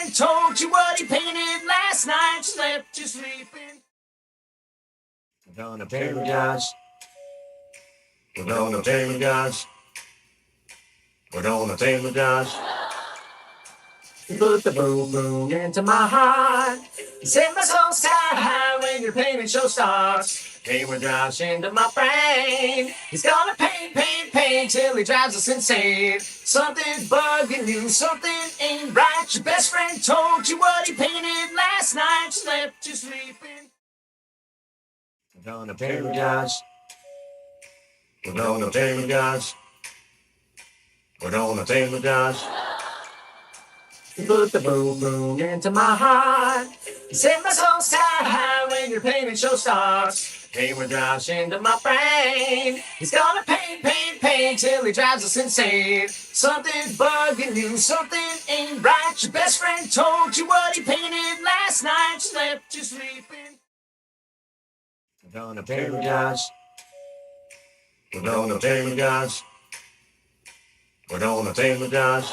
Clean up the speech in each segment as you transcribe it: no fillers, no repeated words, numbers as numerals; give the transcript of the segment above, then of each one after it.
friend told you what he painted last night, just left you sleeping. We're gonna paint guys. We're gonna paint guys. We're gonna paint guys. Put the boom boom into my heart. You set my soul sky high when your painting show starts. Paint with Josh into my brain. He's gonna paint till he drives us insane. Something's bugging you, something ain't right. Your best friend told you what he painted last night, just left you sleeping. We're gonna paint with Josh. We're gonna paint with Josh. We're gonna paint with Josh. Put the boom boom into my heart. You set my soul sky high when your painting show starts. Paint with Josh into my brain. He's gonna paint till he drives us insane. Something's bugging you, something ain't right. Your best friend told you what he painted last night, just left you sleeping. We're gonna paint with Josh. We're gonna paint with Josh. We're gonna paint with Josh.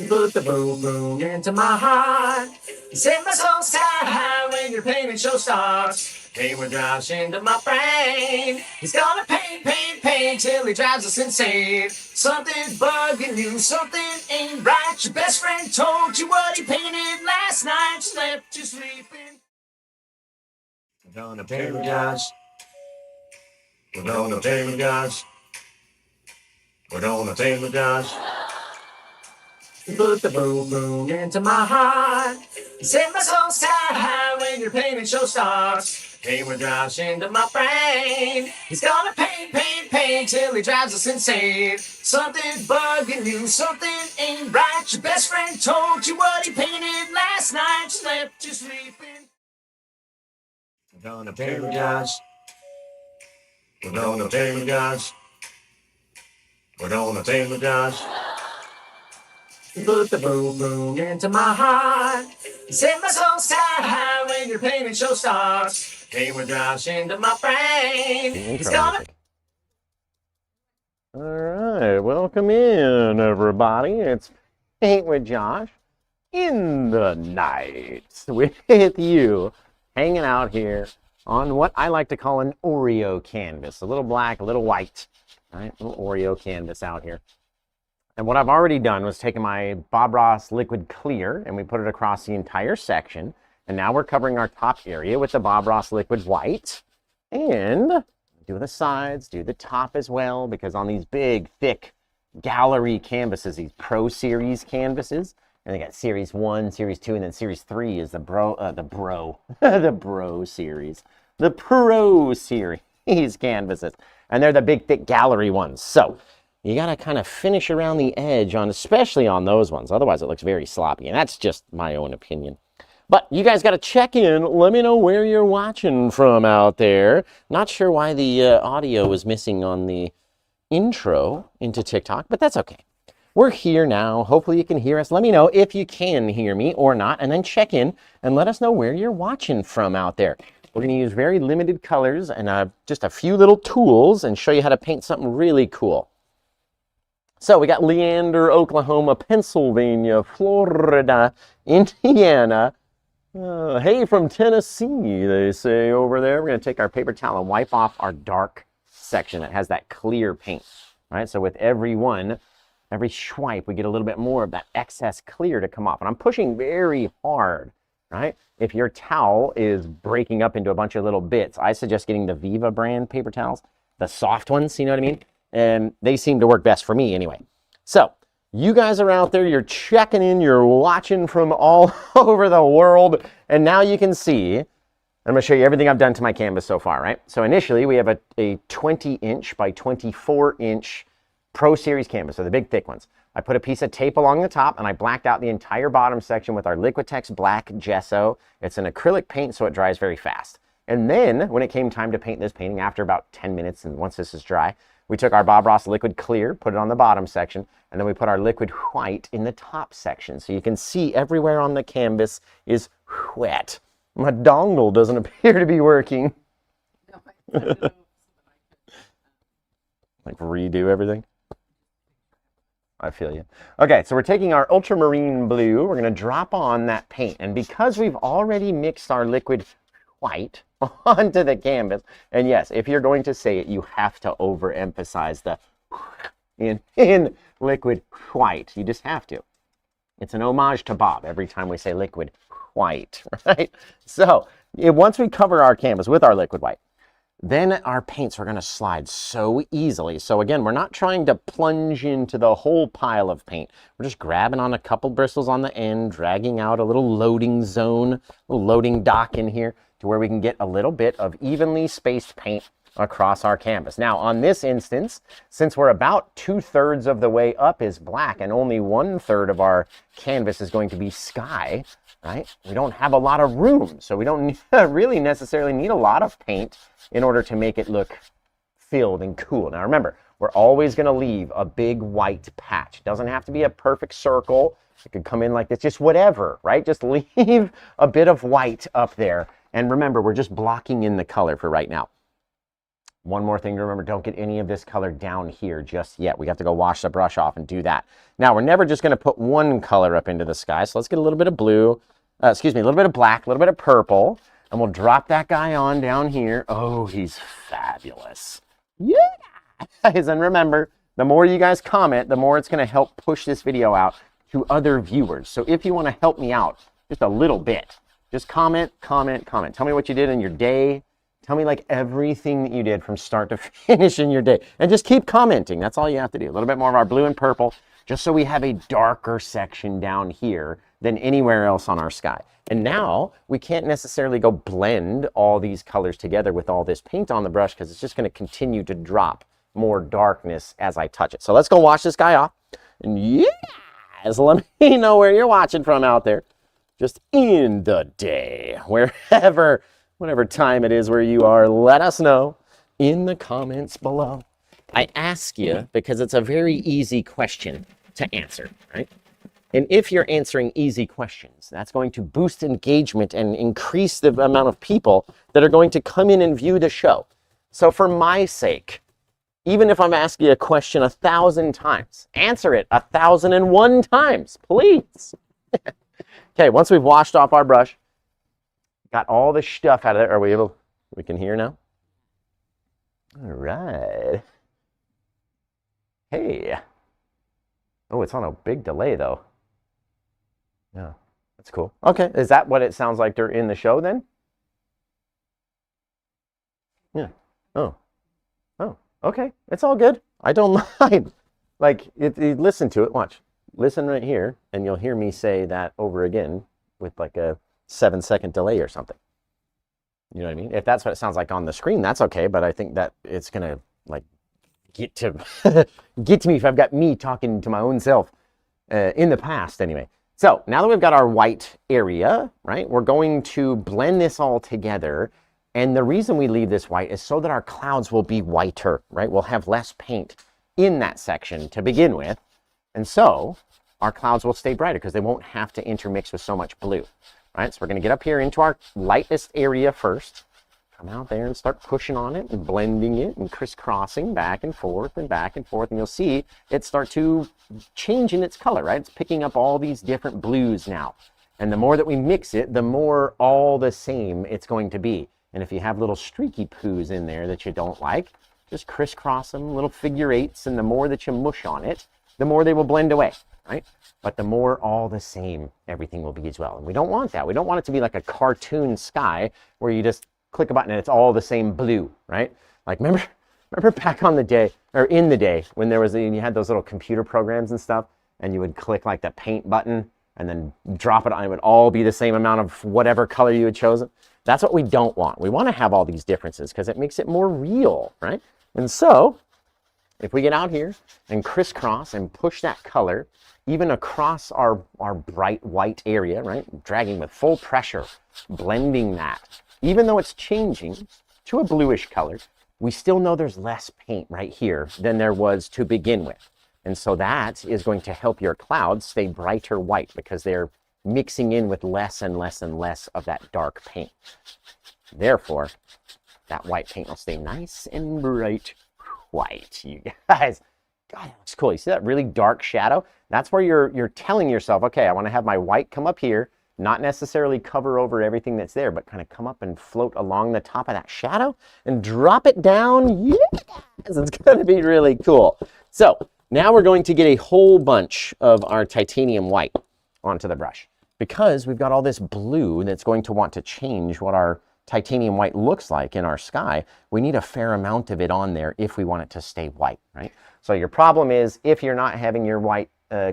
Put the boom boom into my heart. You set my soul sky high when your painting show starts. Paint with Josh into my brain. He's gonna paint till he drives us insane. Something's bugging you, something ain't right. Your best friend told you what he painted last night, just left you sleeping. We're gonna paint with Josh. We're gonna paint with Josh. We're gonna paint with Josh. Put the boom boom into my heart. You set my soul sky high when your painting show starts. Paint with Josh into my brain. He's gonna paint till he drives us insane. Something's bugging you, something ain't right. Your best friend told you what he painted last night, just left you sleeping. We're gonna paint with Josh. We're gonna paint with Josh. We're gonna paint with Josh. Put the boom boom into my heart. You set my soul sky high when your painting show starts. Paint with Josh into my brain. He's gonna. All right, welcome in, everybody. It's Paint with Josh in the night with you, hanging out here on what I like to call an Oreo canvas. A little black, a little white. All right, a little Oreo canvas out here. And what I've already done was taken my Bob Ross liquid clear and we put it across the entire section. And now we're covering our top area with the Bob Ross liquid white. And do the sides, do the top as well, because on these big, thick gallery canvases, these Pro Series canvases, and they got Series 1, Series 2, and then Series 3 is the the Bro Series. The Pro Series canvases. And they're the big, thick gallery ones. So you got to kind of finish around the edge on, especially on those ones. Otherwise, it looks very sloppy. And that's just my own opinion. But you guys got to check in. Let me know where you're watching from out there. Not sure why the audio was missing on the intro into TikTok, but that's okay. We're here now. Hopefully you can hear us. Let me know if you can hear me or not. And then check in and let us know where you're watching from out there. We're going to use very limited colors and just a few little tools and show you how to paint something really cool. So we got Leander, Oklahoma, Pennsylvania, Florida, Indiana. Hey, from Tennessee, they say over there. We're going to take our paper towel and wipe off our dark section that has that clear paint. Right? So with every swipe, we get a little bit more of that excess clear to come off. And I'm pushing very hard. Right? If your towel is breaking up into a bunch of little bits, I suggest getting the Viva brand paper towels, the soft ones, you know what I mean? And they seem to work best for me anyway. So you guys are out there, you're checking in, you're watching from all over the world, and now you can see, I'm going to show you everything I've done to my canvas so far, right? So initially we have a 20-inch by 24-inch Pro Series canvas, so the big thick ones. I put a piece of tape along the top and I blacked out the entire bottom section with our Liquitex black gesso. It's an acrylic paint, so it dries very fast. And then when it came time to paint this painting, after about 10 minutes, and once this is dry, we took our Bob Ross liquid clear, put it on the bottom section, and then we put our liquid white in the top section. So you can see everywhere on the canvas is wet. My dongle doesn't appear to be working. Like redo everything. I feel you. Okay, so we're taking our ultramarine blue. We're going to drop on that paint. And because we've already mixed our liquid white onto the canvas, and yes, if you're going to say it, you have to overemphasize the in liquid white. You just have to. It's an homage to Bob every time we say liquid white, right? So once we cover our canvas with our liquid white, then our paints are going to slide so easily. So again, we're not trying to plunge into the whole pile of paint. We're just grabbing on a couple bristles on the end, dragging out a little loading zone, a little loading dock in here to where we can get a little bit of evenly spaced paint across our canvas. Now, on this instance, since we're about 2/3 of the way up is black and only 1/3 of our canvas is going to be sky, right? We don't have a lot of room, so we don't really necessarily need a lot of paint in order to make it look filled and cool. Now, remember, we're always going to leave a big white patch. It doesn't have to be a perfect circle. It could come in like this, just whatever, right? Just leave a bit of white up there. And remember, we're just blocking in the color for right now. One more thing to remember, don't get any of this color down here just yet. We have to go wash the brush off and do that. Now, we're never just going to put one color up into the sky. So let's get a little bit of blue, a little bit of black, a little bit of purple, and we'll drop that guy on down here. Oh, he's fabulous. Yeah! And remember, the more you guys comment, the more it's going to help push this video out to other viewers. So if you want to help me out just a little bit, just comment, comment, comment. Tell me what you did in your day. Tell me like everything that you did from start to finish in your day. And just keep commenting. That's all you have to do. A little bit more of our blue and purple, just so we have a darker section down here than anywhere else on our sky. And now we can't necessarily go blend all these colors together with all this paint on the brush because it's just going to continue to drop more darkness as I touch it. So let's go wash this guy off. And yes, let me know where you're watching from out there. Just in the day, whatever time it is where you are, let us know in the comments below. I ask you because it's a very easy question to answer, right? And if you're answering easy questions, that's going to boost engagement and increase the amount of people that are going to come in and view the show. So for my sake, even if I'm asking you a question 1,000 times, answer it 1,001 times, please. Okay, once we've washed off our brush, got all the stuff out of there. Are we able? We can hear now? All right. Hey. Oh, it's on a big delay, though. Yeah, that's cool. Okay, is that what it sounds like they're in the show, then? Yeah. Oh. Oh, okay. It's all good. I don't mind. Like, listen to it. Watch. Listen right here, and you'll hear me say that over again with like a 7-second delay or something. You know what I mean? If that's what it sounds like on the screen, that's okay, but I think that it's gonna like get to me if I've got me talking to my own self in the past anyway. So now that we've got our white area, right, we're going to blend this all together. And the reason we leave this white is so that our clouds will be whiter, right? We'll have less paint in that section to begin with. And so our clouds will stay brighter because they won't have to intermix with so much blue. Right, so we're going to get up here into our lightest area first. Come out there and start pushing on it and blending it and crisscrossing back and forth and back and forth. And you'll see it start to change in its color, right? It's picking up all these different blues now. And the more that we mix it, the more all the same it's going to be. And if you have little streaky poos in there that you don't like, just crisscross them, little figure eights. And the more that you mush on it, the more they will blend away. Right? But the more all the same everything will be as well. And we don't want that. We don't want it to be like a cartoon sky where you just click a button and it's all the same blue, right? Like remember back on the day, or in the day, when there was you had those little computer programs and stuff, and you would click like the paint button and then drop it on, it would all be the same amount of whatever color you had chosen. That's what we don't want. We want to have all these differences because it makes it more real, right? And so if we get out here and crisscross and push that color even across our bright white area, right? Dragging with full pressure, blending that. Even though it's changing to a bluish color, we still know there's less paint right here than there was to begin with. And so that is going to help your clouds stay brighter white because they're mixing in with less and less and less of that dark paint. Therefore, that white paint will stay nice and bright white, you guys. God, that looks cool. You see that really dark shadow? That's where you're telling yourself, okay, I want to have my white come up here, not necessarily cover over everything that's there, but kind of come up and float along the top of that shadow and drop it down. Yes, it's going to be really cool. So now we're going to get a whole bunch of our titanium white onto the brush because we've got all this blue that's going to want to change what our titanium white looks like in our sky. We need a fair amount of it on there if we want it to stay white, right? So your problem is if you're not having your white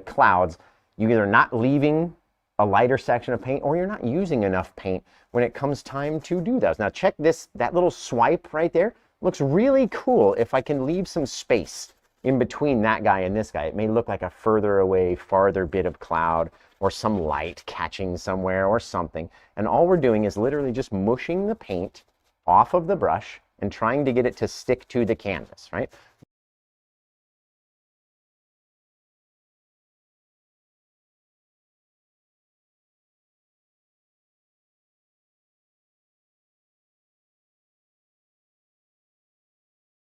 clouds, you're either not leaving a lighter section of paint or you're not using enough paint when it comes time to do those. Now check this, that little swipe right there looks really cool. If I can leave some space in between that guy and this guy, it may look like a further away, farther bit of cloud or some light catching somewhere or something. And all we're doing is literally just mushing the paint off of the brush and trying to get it to stick to the canvas, right?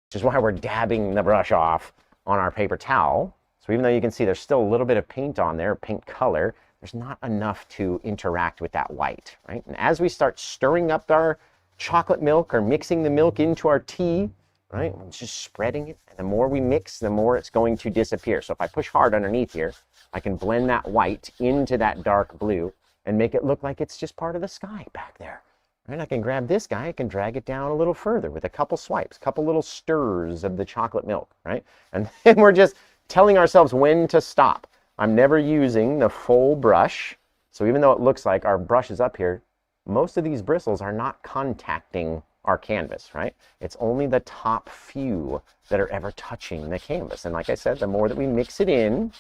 Which is why we're dabbing the brush off on our paper towel. So even though you can see there's still a little bit of paint on there, paint color, there's not enough to interact with that white, right? And as we start stirring up our chocolate milk or mixing the milk into our tea, right, it's just spreading it. And the more we mix, the more it's going to disappear. So if I push hard underneath here, I can blend that white into that dark blue and make it look like it's just part of the sky back there. Right, I can grab this guy, I can drag it down a little further with a couple swipes, a couple little stirs of the chocolate milk, right? And then we're just telling ourselves when to stop. I'm never using the full brush. So even though it looks like our brush is up here, most of these bristles are not contacting our canvas, right? It's only the top few that are ever touching the canvas. And like I said, the more that we mix it in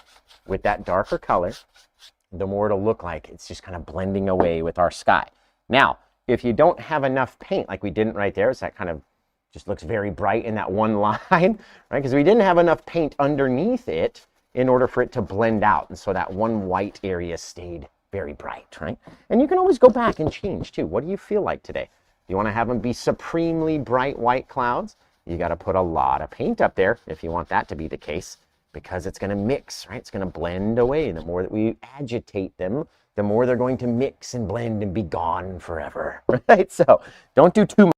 with that darker color, the more it'll look like it's just kind of blending away with our sky. Now, if you don't have enough paint, like we didn't right there, so that kind of just looks very bright in that one line, right? Because we didn't have enough paint underneath it in order for it to blend out. And so that one white area stayed very bright, right? And you can always go back and change too. What do you feel like today? You want to have them be supremely bright white clouds? You got to put a lot of paint up there if you want that to be the case, because it's going to mix, right? It's going to blend away. The more that we agitate them, the more they're going to mix and blend and be gone forever, right? So don't do too much.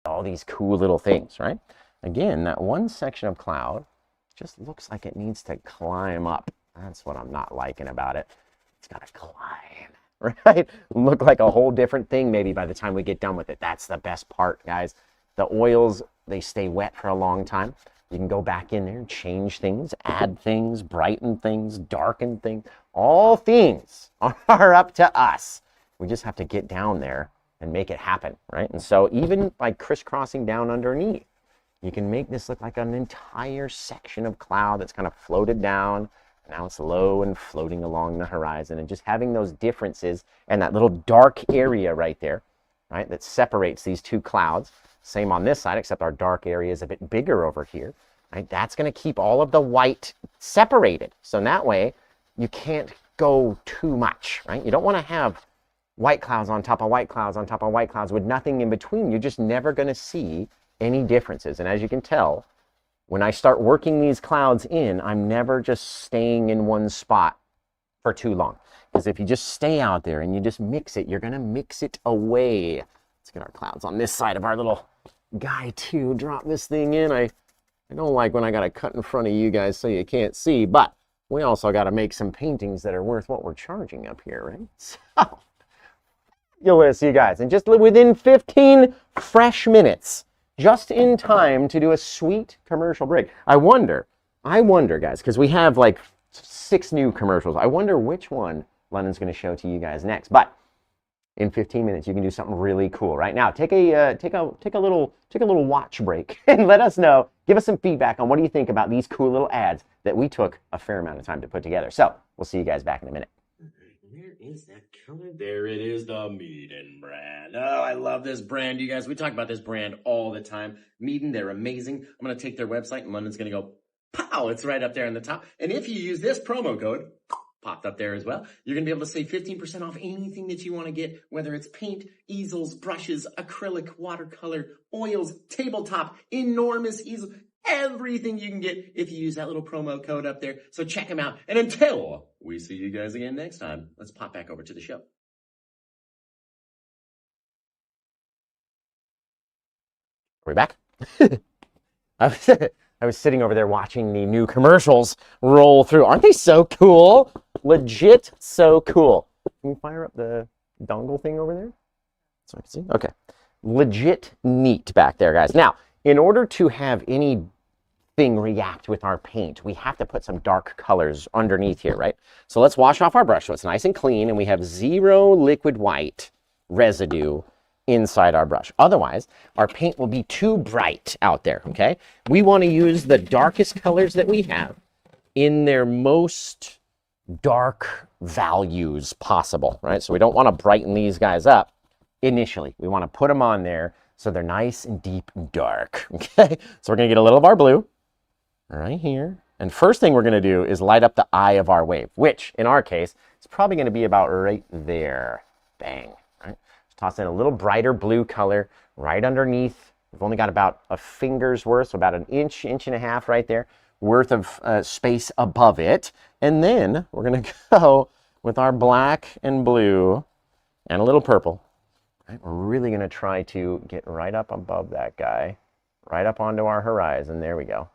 All these cool little things, right? Again, that one section of cloud just looks like it needs to climb up. That's what I'm not liking about it. It's got to climb, right? Look like a whole different thing maybe by the time we get done with it. That's the best part, guys. The oils, they stay wet for a long time. You can go back in there and change things, add things, brighten things, darken things. All things are up to us. We just have to get down there and make it happen, right? And so even by crisscrossing down underneath, you can make this look like an entire section of cloud that's kind of floated down. Now it's low and floating along the horizon, and just having those differences and that little dark area right there, right, that separates these two clouds. Same on this side, except our dark area is a bit bigger over here, right? That's going to keep all of the white separated. So in that way, you can't go too much, right? You don't want to have white clouds on top of white clouds on top of white clouds with nothing in between. You're just never going to see any differences. And as you can tell, when I start working these clouds in, I'm never just staying in one spot for too long. Because if you just stay out there and you just mix it, you're going to mix it away. Let's get our clouds on this side of our little guy too. Drop this thing in. I don't like when I got to cut in front of you guys so you can't see, but we also got to make some paintings that are worth what we're charging up here, right? So you'll see you guys. And just within 15 fresh minutes, just in time to do a sweet commercial break. I wonder, guys, because we have like 6 new commercials. I wonder which one London's going to show to you guys next. But in 15 minutes, you can do something really cool. Right now, take a little watch break and let us know. Give us some feedback on what do you think about these cool little ads that we took a fair amount of time to put together. So we'll see you guys back in a minute. Where is that color? There it is, the Meeden brand. Oh, I love this brand, you guys. We talk about this brand all the time. Meeden, they're amazing. I'm going to take their website, and London's going to go, pow, it's right up there in the top. And if you use this promo code, popped up there as well, you're going to be able to save 15% off anything that you want to get, whether it's paint, easels, brushes, acrylic, watercolor, oils, tabletop, enormous easels, everything you can get if you use that little promo code up there. So check them out. And until we see you guys again next time, let's pop back over to the show. Are we back? I was sitting over there watching the new commercials roll through. Aren't they so cool? Legit so cool. Can you fire up the dongle thing over there so I can see? Okay. Legit neat back there, guys. Now, in order to have anything react with our paint, we have to put some dark colors underneath here, right? So let's wash off our brush so it's nice and clean and we have zero liquid white residue inside our brush. Otherwise, our paint will be too bright out there, okay? We want to use the darkest colors that we have in their most dark values possible, right? So we don't want to brighten these guys up initially. We want to put them on there so they're nice and deep and dark, okay? So we're going to get a little of our blue right here. And first thing we're going to do is light up the eye of our wave, which in our case is probably going to be about right there. Bang. Toss in a little brighter blue color right underneath. We've only got about a finger's worth, so about an inch, inch and a half right there, worth of space above it. And then we're going to go with our black and blue and a little purple. Right? We're really going to try to get right up above that guy, right up onto our horizon. There we go.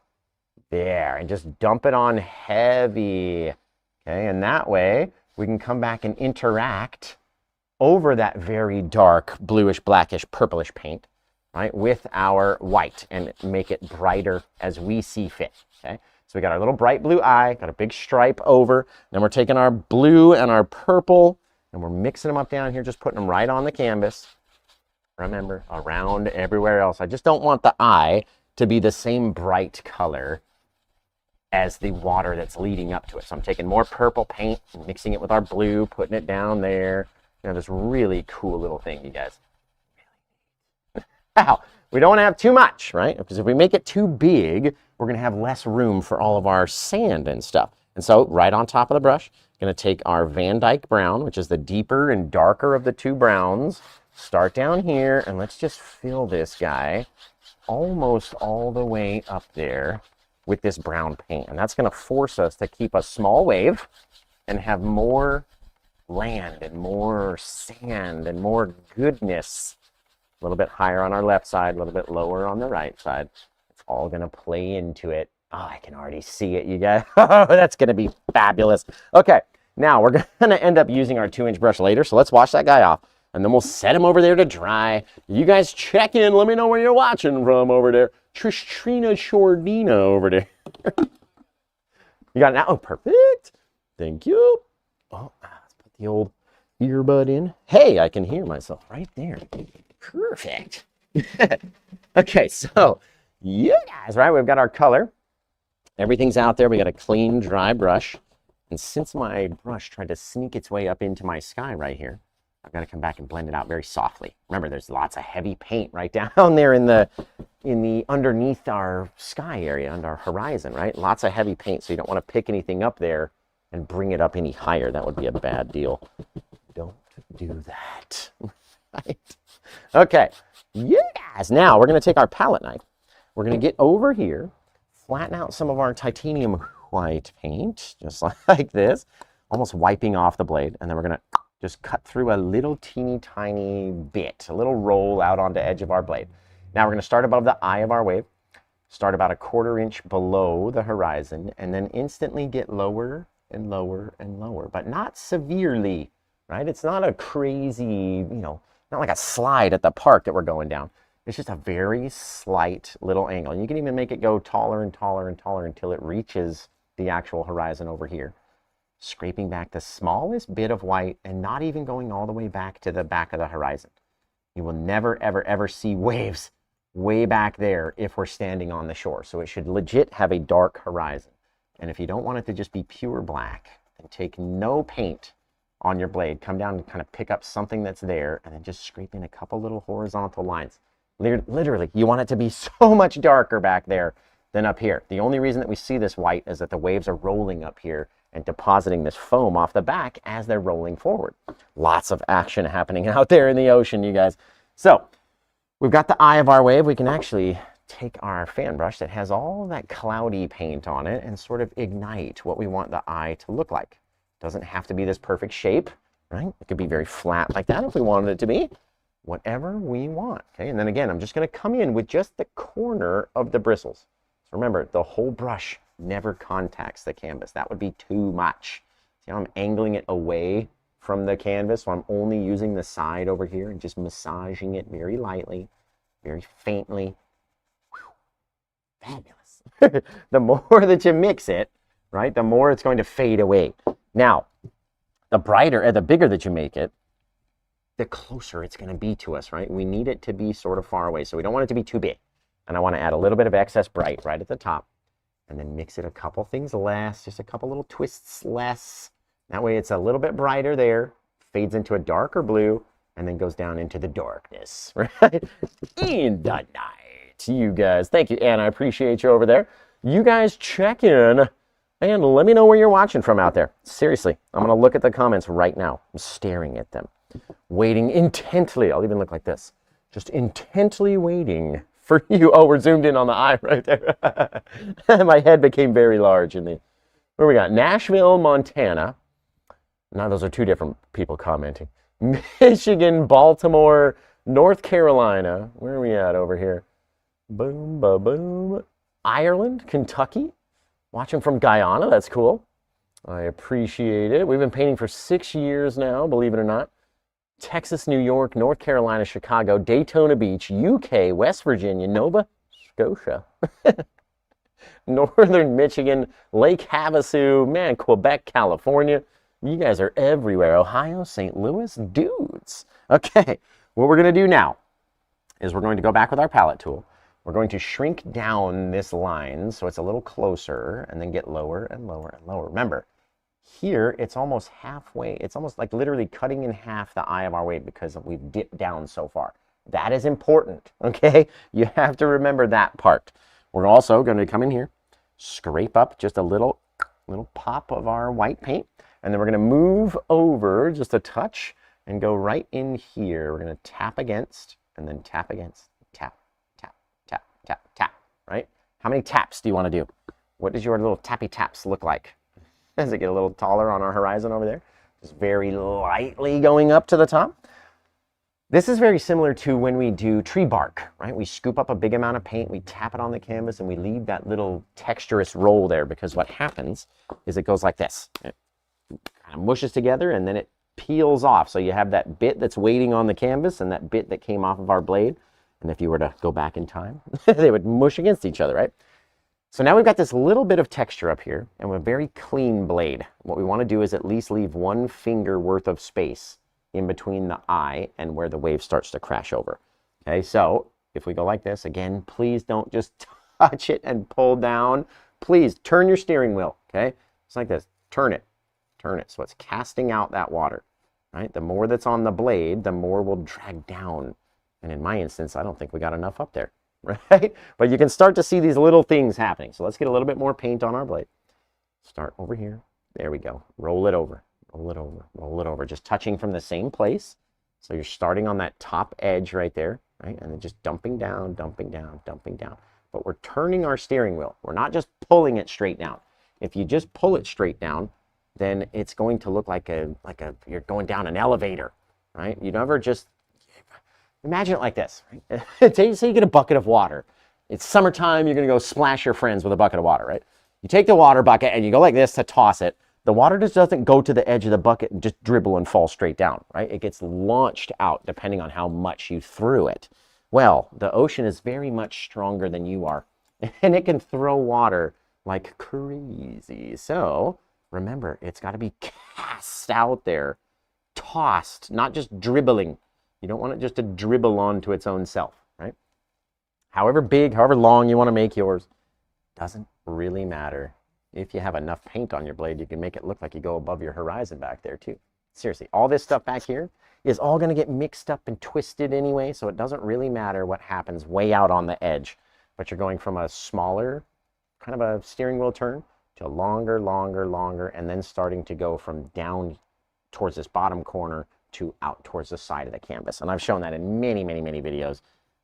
There, and just dump it on heavy. Okay, and that way we can come back and interact over that very dark bluish, blackish, purplish paint, right, with our white and make it brighter as we see fit, okay? So we got our little bright blue eye, got a big stripe over, then we're taking our blue and our purple and we're mixing them up down here, just putting them right on the canvas. Remember, around everywhere else. I just don't want the eye to be the same bright color as the water that's leading up to it. So I'm taking more purple paint, mixing it with our blue, putting it down there. You know, this really cool little thing, you guys. Now, we don't want to have too much, right? Because if we make it too big, we're going to have less room for all of our sand and stuff. And so, right on top of the brush, I'm going to take our Van Dyke brown, which is the deeper and darker of the two browns. Start down here, and let's just fill this guy almost all the way up there with this brown paint. And that's going to force us to keep a small wave and have more land and more sand and more goodness. A little bit higher on our left side, a little bit lower on the right side. It's all going to play into it. Oh, I can already see it, you guys. Oh, that's going to be fabulous. Okay, now we're going to end up using our 2-inch brush later, so let's wash that guy off, and then we'll set him over there to dry. You guys check in. Let me know where you're watching from over there. Trina Shordina over there. You got it now? Oh, perfect. Thank you. Oh, let's put the old earbud in. Hey, I can hear myself right there. Perfect. Okay, so yeah, guys, right? We've got our color. Everything's out there. We got a clean, dry brush. And since my brush tried to sneak its way up into my sky right here, I've got to come back and blend it out very softly. Remember, there's lots of heavy paint right down there in the underneath our sky area, under our horizon, right? Lots of heavy paint, so you don't want to pick anything up there and bring it up any higher. That would be a bad deal. Don't do that. Right? Okay. Yes. Now we're going to take our palette knife. We're going to get over here, flatten out some of our titanium white paint, just like this, almost wiping off the blade. And then we're going to just cut through a little teeny tiny bit, a little roll out on the edge of our blade. Now we're going to start above the eye of our wave, start about a 1/4 inch below the horizon, and then instantly get lower and lower and lower, but not severely, right? It's not a crazy, not like a slide at the park that we're going down. It's just a very slight little angle. And you can even make it go taller and taller and taller until it reaches the actual horizon over here. scraping back the smallest bit of white and not even going all the way back to the back of the horizon. You will never, ever, ever see waves way back there if we're standing on the shore. So it should legit have a dark horizon. And if you don't want it to just be pure black, then take no paint on your blade. Come down and kind of pick up something that's there and then just scrape in a couple little horizontal lines. Literally, you want it to be so much darker back there than up here. The only reason that we see this white is that the waves are rolling up here and depositing this foam off the back as they're rolling forward. Lots of action happening out there in the ocean, you guys. So we've got the eye of our wave. We can actually take our fan brush that has all that cloudy paint on it and sort of ignite what we want the eye to look like. Doesn't have to be this perfect shape, right? It could be very flat like that if we wanted it to be. Whatever we want, okay? And then again, I'm just gonna come in with just the corner of the bristles. So remember, the whole brush never contacts the canvas. That would be too much. See how I'm angling it away from the canvas, so I'm only using the side over here and just massaging it very lightly, very faintly. Whew. Fabulous. The more that you mix it, right, the more it's going to fade away. Now, the brighter, the bigger that you make it, the closer it's going to be to us, right? We need it to be sort of far away, so we don't want it to be too big. And I want to add a little bit of excess bright right at the top, and then mix it a couple things less, just a couple little twists less. That way it's a little bit brighter there, fades into a darker blue, and then goes down into the darkness, right? In the night. You guys, thank you, Anna. I appreciate you over there. You guys check in and let me know where you're watching from out there. Seriously, I'm going to look at the comments right now. I'm staring at them, waiting intently. I'll even look like this, just intently waiting for you. Oh, we're zoomed in on the eye right there. My head became very large in the, where we got? Nashville, Montana. Now those are two different people commenting. Michigan, Baltimore, North Carolina. Where are we at over here? Boom, ba, boom. Ireland, Kentucky. Watching from Guyana, that's cool. I appreciate it. We've been painting for 6 years now, believe it or not. Texas, New York, North Carolina, Chicago, Daytona Beach, UK, West Virginia, Nova Scotia, Northern Michigan, Lake Havasu, man, Quebec, California. You guys are everywhere. Ohio, St. Louis, dudes. Okay, what we're going to do now is we're going to go back with our palette tool. We're going to shrink down this line so it's a little closer and then get lower and lower and lower. Remember, here it's almost halfway. It's almost like literally cutting in half the eye of our wave because we've dipped down so far. That is important, okay? You have to remember that part. We're also going to come in here, scrape up just a little pop of our white paint, and then we're going to move over just a touch and go right in here. We're going to tap against and then tap against, tap, tap, tap, tap, tap, right? How many taps do you want to do? What does your little tappy taps look like? Does it get a little taller on our horizon over there? Just very lightly going up to the top. This is very similar to when we do tree bark, right? We scoop up a big amount of paint, we tap it on the canvas, and we leave that little texturous roll there, because what happens is it goes like this. It kind of mushes together and then it peels off. So you have that bit that's waiting on the canvas and that bit that came off of our blade. And if you were to go back in time, they would mush against each other, right? So now we've got this little bit of texture up here and a very clean blade. What we want to do is at least leave 1 finger worth of space in between the eye and where the wave starts to crash over. Okay, so if we go like this, again, please don't just touch it and pull down. Please turn your steering wheel, okay? It's like this, turn it, so it's casting out that water, right? The more that's on the blade, the more will drag down. And in my instance, I don't think we got enough up there, right? But you can start to see these little things happening. So let's get a little bit more paint on our blade. Start over here. There we go. Roll it over, roll it over, roll it over. Just touching from the same place. So you're starting on that top edge right there, right? And then just dumping down, dumping down, dumping down. But we're turning our steering wheel. We're not just pulling it straight down. If you just pull it straight down, then it's going to look like you're going down an elevator, right? You never just, imagine it like this, right? Say you get a bucket of water. It's summertime, you're gonna go splash your friends with a bucket of water, right? You take the water bucket and you go like this to toss it. The water just doesn't go to the edge of the bucket and just dribble and fall straight down, right? It gets launched out depending on how much you threw it. Well, the ocean is very much stronger than you are, and it can throw water like crazy. So remember, it's got to be cast out there, tossed, not just dribbling. You don't want it just to dribble onto its own self, right? However big, however long you want to make yours, doesn't really matter. If you have enough paint on your blade, you can make it look like you go above your horizon back there too. Seriously, all this stuff back here is all going to get mixed up and twisted anyway, so it doesn't really matter what happens way out on the edge. But you're going from a smaller kind of a steering wheel turn to a longer, and then starting to go from down towards this bottom corner to out towards the side of the canvas. And I've shown that in many videos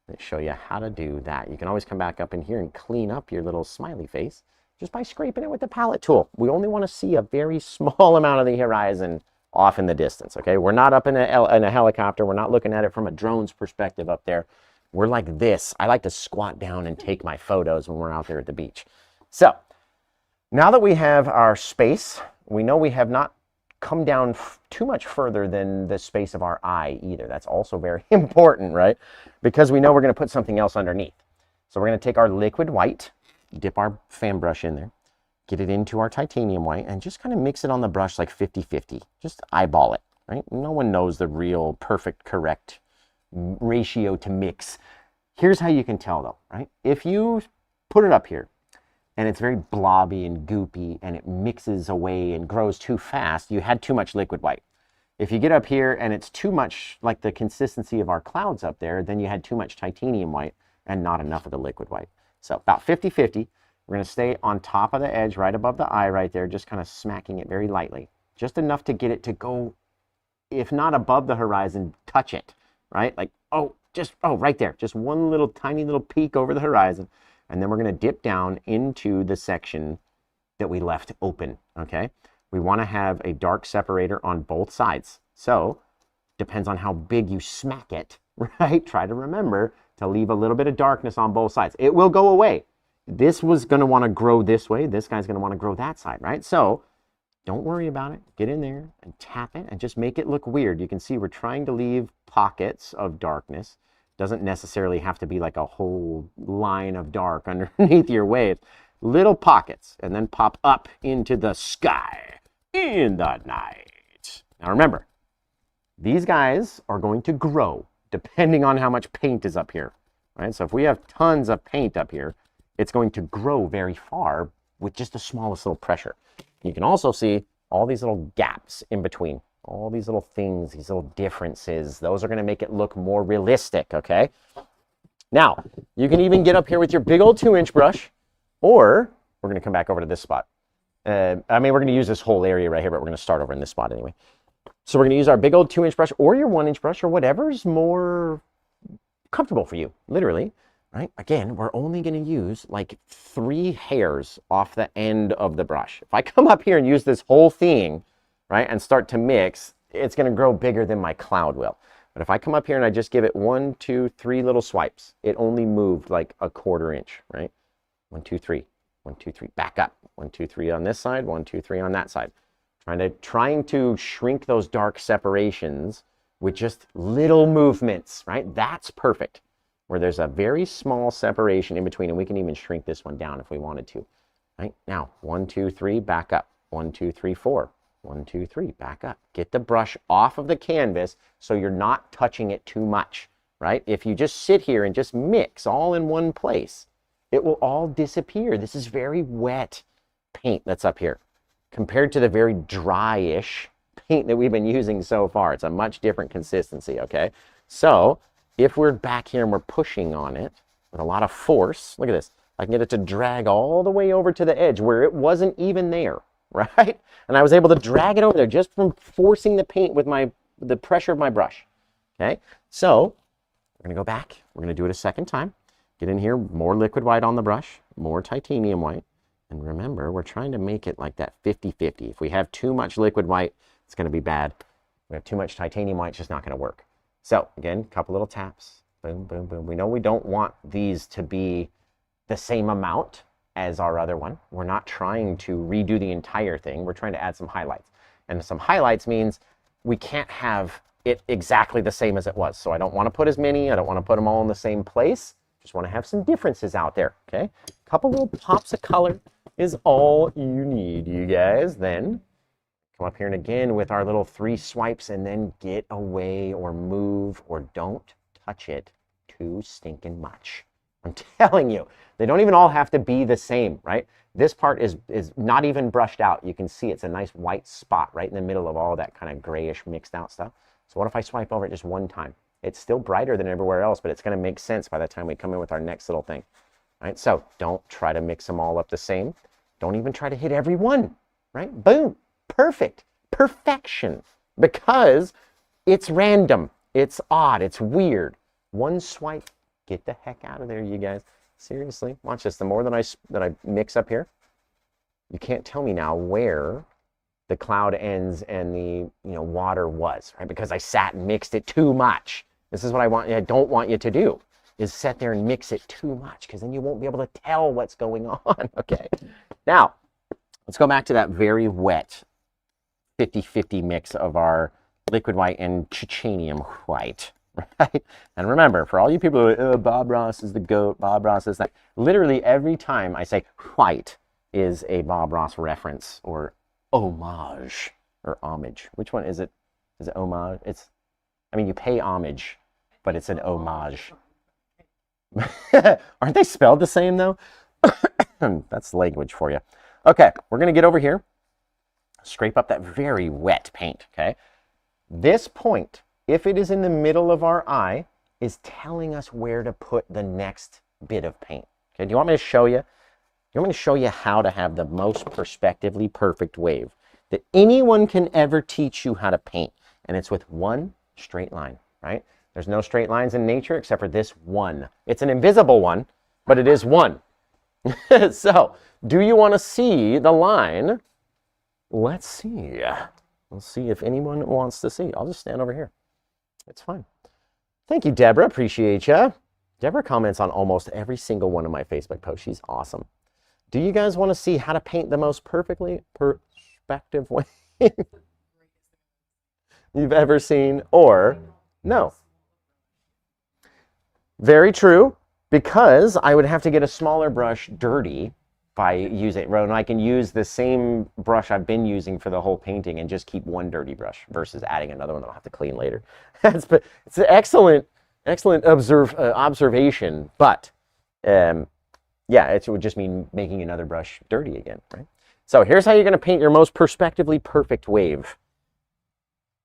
that show you how to do that. You can always come back up in here and clean up your little smiley face just by scraping it with the palette tool. We only want to see a very small amount of the horizon off in the distance, okay? We're not up in a helicopter. We're not looking at it from a drone's perspective up there. We're like this. I like to squat down and take my photos when we're out there at the beach. So now that we have our space, we know we have not come down too much further than the space of our eye either. That's also very important, right? Because we know we're going to put something else underneath. So we're going to take our liquid white, dip our fan brush in there, get it into our titanium white, and just kind of mix it on the brush like 50-50. Just eyeball it, right? No one knows the real perfect, correct ratio to mix. Here's how you can tell though, right? If you put it up here and it's very blobby and goopy and it mixes away and grows too fast, you had too much liquid white. If you get up here and it's too much like the consistency of our clouds up there, then you had too much titanium white and not enough of the liquid white. So about 50-50. We're going to stay on top of the edge right above the eye right there, just kind of smacking it very lightly. Just enough to get it to go, if not above the horizon, touch it, right? Like, oh, right there. Just one little tiny little peak over the horizon. And then we're going to dip down into the section that we left open, okay? We want to have a dark separator on both sides. So, depends on how big you smack it, right? Try to remember to leave a little bit of darkness on both sides. It will go away. This was going to want to grow this way. This guy's going to want to grow that side, right? So don't worry about it. Get in there and tap it and just make it look weird. You can see we're trying to leave pockets of darkness. Doesn't necessarily have to be like a whole line of dark underneath your wave. Little pockets, and then pop up into the sky in the night. Now remember, these guys are going to grow depending on how much paint is up here, right? So if we have tons of paint up here, it's going to grow very far with just the smallest little pressure. You can also see all these little gaps in between, all these little things, these little differences. Those are going to make it look more realistic, okay? Now, you can even get up here with your big old 2-inch brush, or we're going to come back over to this spot. We're going to use this whole area right here, but we're going to start over in this spot anyway. So we're going to use our big old 2-inch brush or your 1-inch brush or whatever's more comfortable for you, literally. Right? Again, we're only going to use like 3 hairs off the end of the brush. If I come up here and use this whole thing, right, and start to mix, it's going to grow bigger than my cloud will. But if I come up here and I just give it 1, 2, 3 little swipes, it only moved like a 1/4 inch, right? 1, 2, 3, 1, 2, 3, back up. 1, 2, 3 on this side, 1, 2, 3 on that side. Trying to shrink those dark separations with just little movements, right? That's perfect. Where there's a very small separation in between, and we can even shrink this one down if we wanted to. Right? Now, 1, 2, 3, back up. 1, 2, 3, 4. 1, 2, 3, back up. Get the brush off of the canvas so you're not touching it too much, right? If you just sit here and just mix all in one place, it will all disappear. This is very wet paint that's up here compared to the very dry-ish paint that we've been using so far. It's a much different consistency, okay? So if we're back here and we're pushing on it with a lot of force, look at this. I can get it to drag all the way over to the edge where it wasn't even there, right? And I was able to drag it over there just from forcing the paint with the pressure of my brush, okay? So we're going to go back. We're going to do it a second time. Get in here, more liquid white on the brush, more titanium white. And remember, we're trying to make it like that 50-50. If we have too much liquid white, it's going to be bad. If we have too much titanium white, it's just not going to work. So again, a couple little taps, boom, boom, boom. We know we don't want these to be the same amount as our other one. We're not trying to redo the entire thing. We're trying to add some highlights. And some highlights means we can't have it exactly the same as it was. So I don't want to put as many. I don't want to put them all in the same place. Just want to have some differences out there, okay? A couple little pops of color, is all you need, you guys. Then come up here and again with our little 3 swipes and then get away or move or don't touch it too stinking much. I'm telling you, they don't even all have to be the same, right? This part is not even brushed out. You can see it's a nice white spot right in the middle of all that kind of grayish mixed out stuff. So what if I swipe over it just one time? It's still brighter than everywhere else, but it's going to make sense by the time we come in with our next little thing. Right? So don't try to mix them all up the same. Don't even try to hit every one, right? Boom, perfect, perfection, because it's random, it's odd, it's weird. One swipe, get the heck out of there, you guys. Seriously, watch this. The more that I mix up here, you can't tell me now where the cloud ends and the water was, right? Because I sat and mixed it too much. This is what I don't want you to do, is sit there and mix it too much, because then you won't be able to tell what's going on. Okay, now let's go back to that very wet 50-50 mix of our liquid white and titanium white, right? And remember, for all you people who are, oh, Bob Ross is the GOAT, Bob Ross is that, literally every time I say white is a Bob Ross reference or homage or homage. Which one is it? Is it homage? I mean, you pay homage, but it's an homage. Aren't they spelled the same though? That's language for you. Okay, we're gonna get over here, scrape up that very wet paint, okay? This point, if it is in the middle of our eye, is telling us where to put the next bit of paint. Okay, do you want me to show you? You want me to show you how to have the most perspectively perfect wave that anyone can ever teach you how to paint, and it's with one straight line, right? There's no straight lines in nature except for this one. It's an invisible one, but it is one. So, do you want to see the line? Let's see. We'll see if anyone wants to see. I'll just stand over here. It's fine. Thank you, Deborah. Appreciate you. Deborah comments on almost every single one of my Facebook posts. She's awesome. Do you guys want to see how to paint the most perfectly perspective wave you've ever seen, or no? Very true, because I would have to get a smaller brush dirty by using, and I can use the same brush I've been using for the whole painting and just keep one dirty brush versus adding another one that I'll have to clean later. It's an excellent observation, but yeah, it would just mean making another brush dirty again, right? So here's how you're going to paint your most perspectively perfect wave.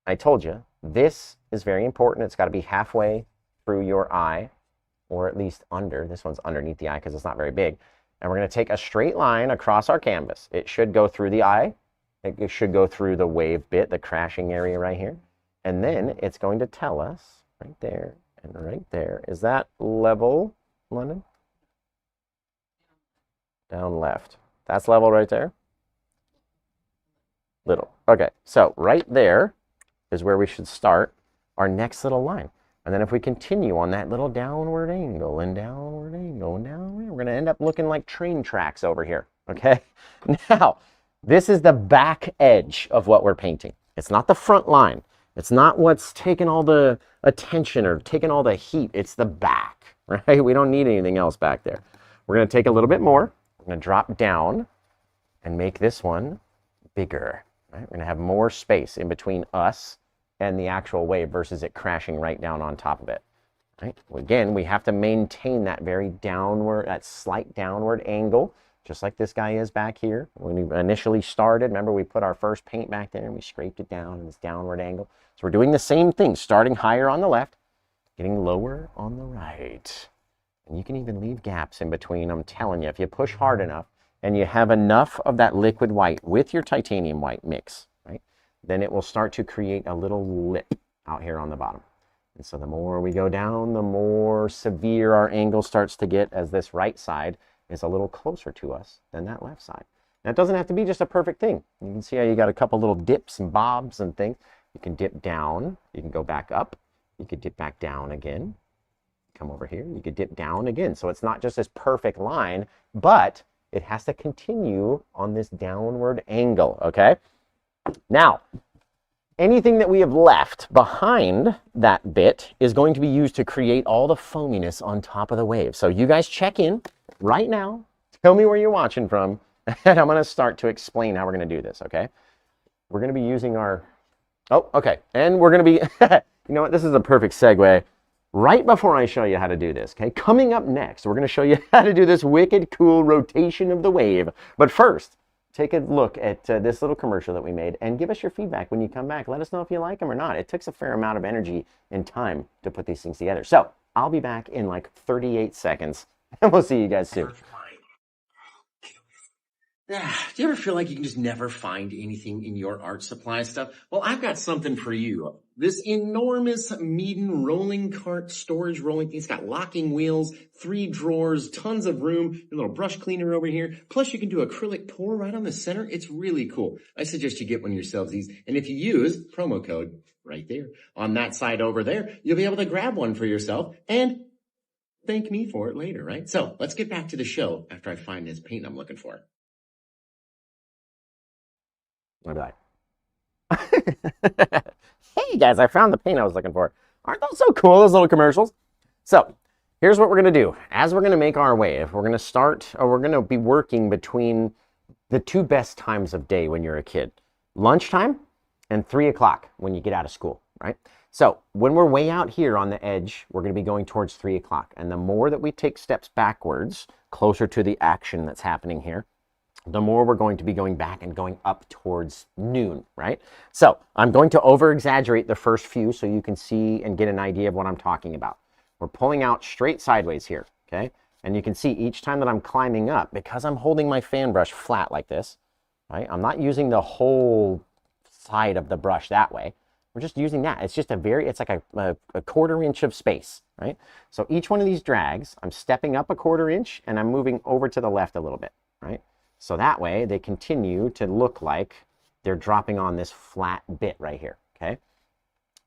I told you, this is very important. It's got to be halfway through your eye, or at least under. This one's underneath the eye because it's not very big. And we're going to take a straight line across our canvas. It should go through the eye. It should go through the wave bit, the crashing area right here. And then it's going to tell us right there and right there. Is that level, London? Down left. That's level right there? Little. Okay, so right there is where we should start our next little line. And then if we continue on that little downward angle and downward angle and downward, we're going to end up looking like train tracks over here, okay? Now, this is the back edge of what we're painting. It's not the front line. It's not what's taking all the attention or taking all the heat. It's the back, right? We don't need anything else back there. We're going to take a little bit more. We're going to drop down and make this one bigger, right? We're going to have more space in between us and the actual wave versus it crashing right down on top of it, right? Again, we have to maintain that very downward, that slight downward angle, just like this guy is back here. When we initially started, remember we put our first paint back there and we scraped it down in this downward angle. So we're doing the same thing, starting higher on the left, getting lower on the right. And you can even leave gaps in between. I'm telling you, if you push hard enough and you have enough of that liquid white with your titanium white mix, right, then it will start to create a little lip out here on the bottom. And so the more we go down, the more severe our angle starts to get, as this right side is a little closer to us than that left side. Now, it doesn't have to be just a perfect thing. You can see how you got a couple little dips and bobs and things. You can dip down, you can go back up, you could dip back down again. Come over here, you could dip down again. So it's not just this perfect line, but it has to continue on this downward angle, okay? Now, anything that we have left behind that bit is going to be used to create all the foaminess on top of the wave. So you guys check in right now. Tell me where you're watching from. and I'm going to start to explain how we're going to do this, okay? We're going to be using our, oh, okay, and we're going to be, you know what, this is a perfect segue. Right before I show you how to do this, okay? Coming up next, we're going to show you how to do this wicked cool rotation of the wave. But first, take a look at this little commercial that we made and give us your feedback when you come back. Let us know if you like them or not. It takes a fair amount of energy and time to put these things together. So I'll be back in like 38 seconds, and we'll see you guys soon. Do you ever feel like you can just never find anything in your art supply stuff? Well, I've got something for you. This enormous Meeden rolling cart storage rolling thing. It's got locking wheels, 3 drawers, tons of room, a little brush cleaner over here. Plus you can do acrylic pour right on the center. It's really cool. I suggest you get one yourselves these. And if you use promo code right there on that side over there, you'll be able to grab one for yourself and thank me for it later, right? So let's get back to the show after I find this paint I'm looking for. I'll be like, hey guys, I found the paint I was looking for. Aren't those so cool, those little commercials? So here's what we're going to do. As we're going to make our wave, we're going to start, or we're going to be working between the 2 best times of day when you're a kid. Lunchtime and 3 o'clock when you get out of school, right? So when we're way out here on the edge, we're going to be going towards 3 o'clock. And the more that we take steps backwards, closer to the action that's happening here, the more we're going to be going back and going up towards noon, right? So I'm going to over-exaggerate the first few so you can see and get an idea of what I'm talking about. We're pulling out straight sideways here, okay? And you can see each time that I'm climbing up, because I'm holding my fan brush flat like this, right? I'm not using the whole side of the brush that way. We're just using that. It's just it's like a 1/4 inch of space, right? So each one of these drags, I'm stepping up a 1/4 inch and I'm moving over to the left a little bit, right? So that way they continue to look like they're dropping on this flat bit right here, okay?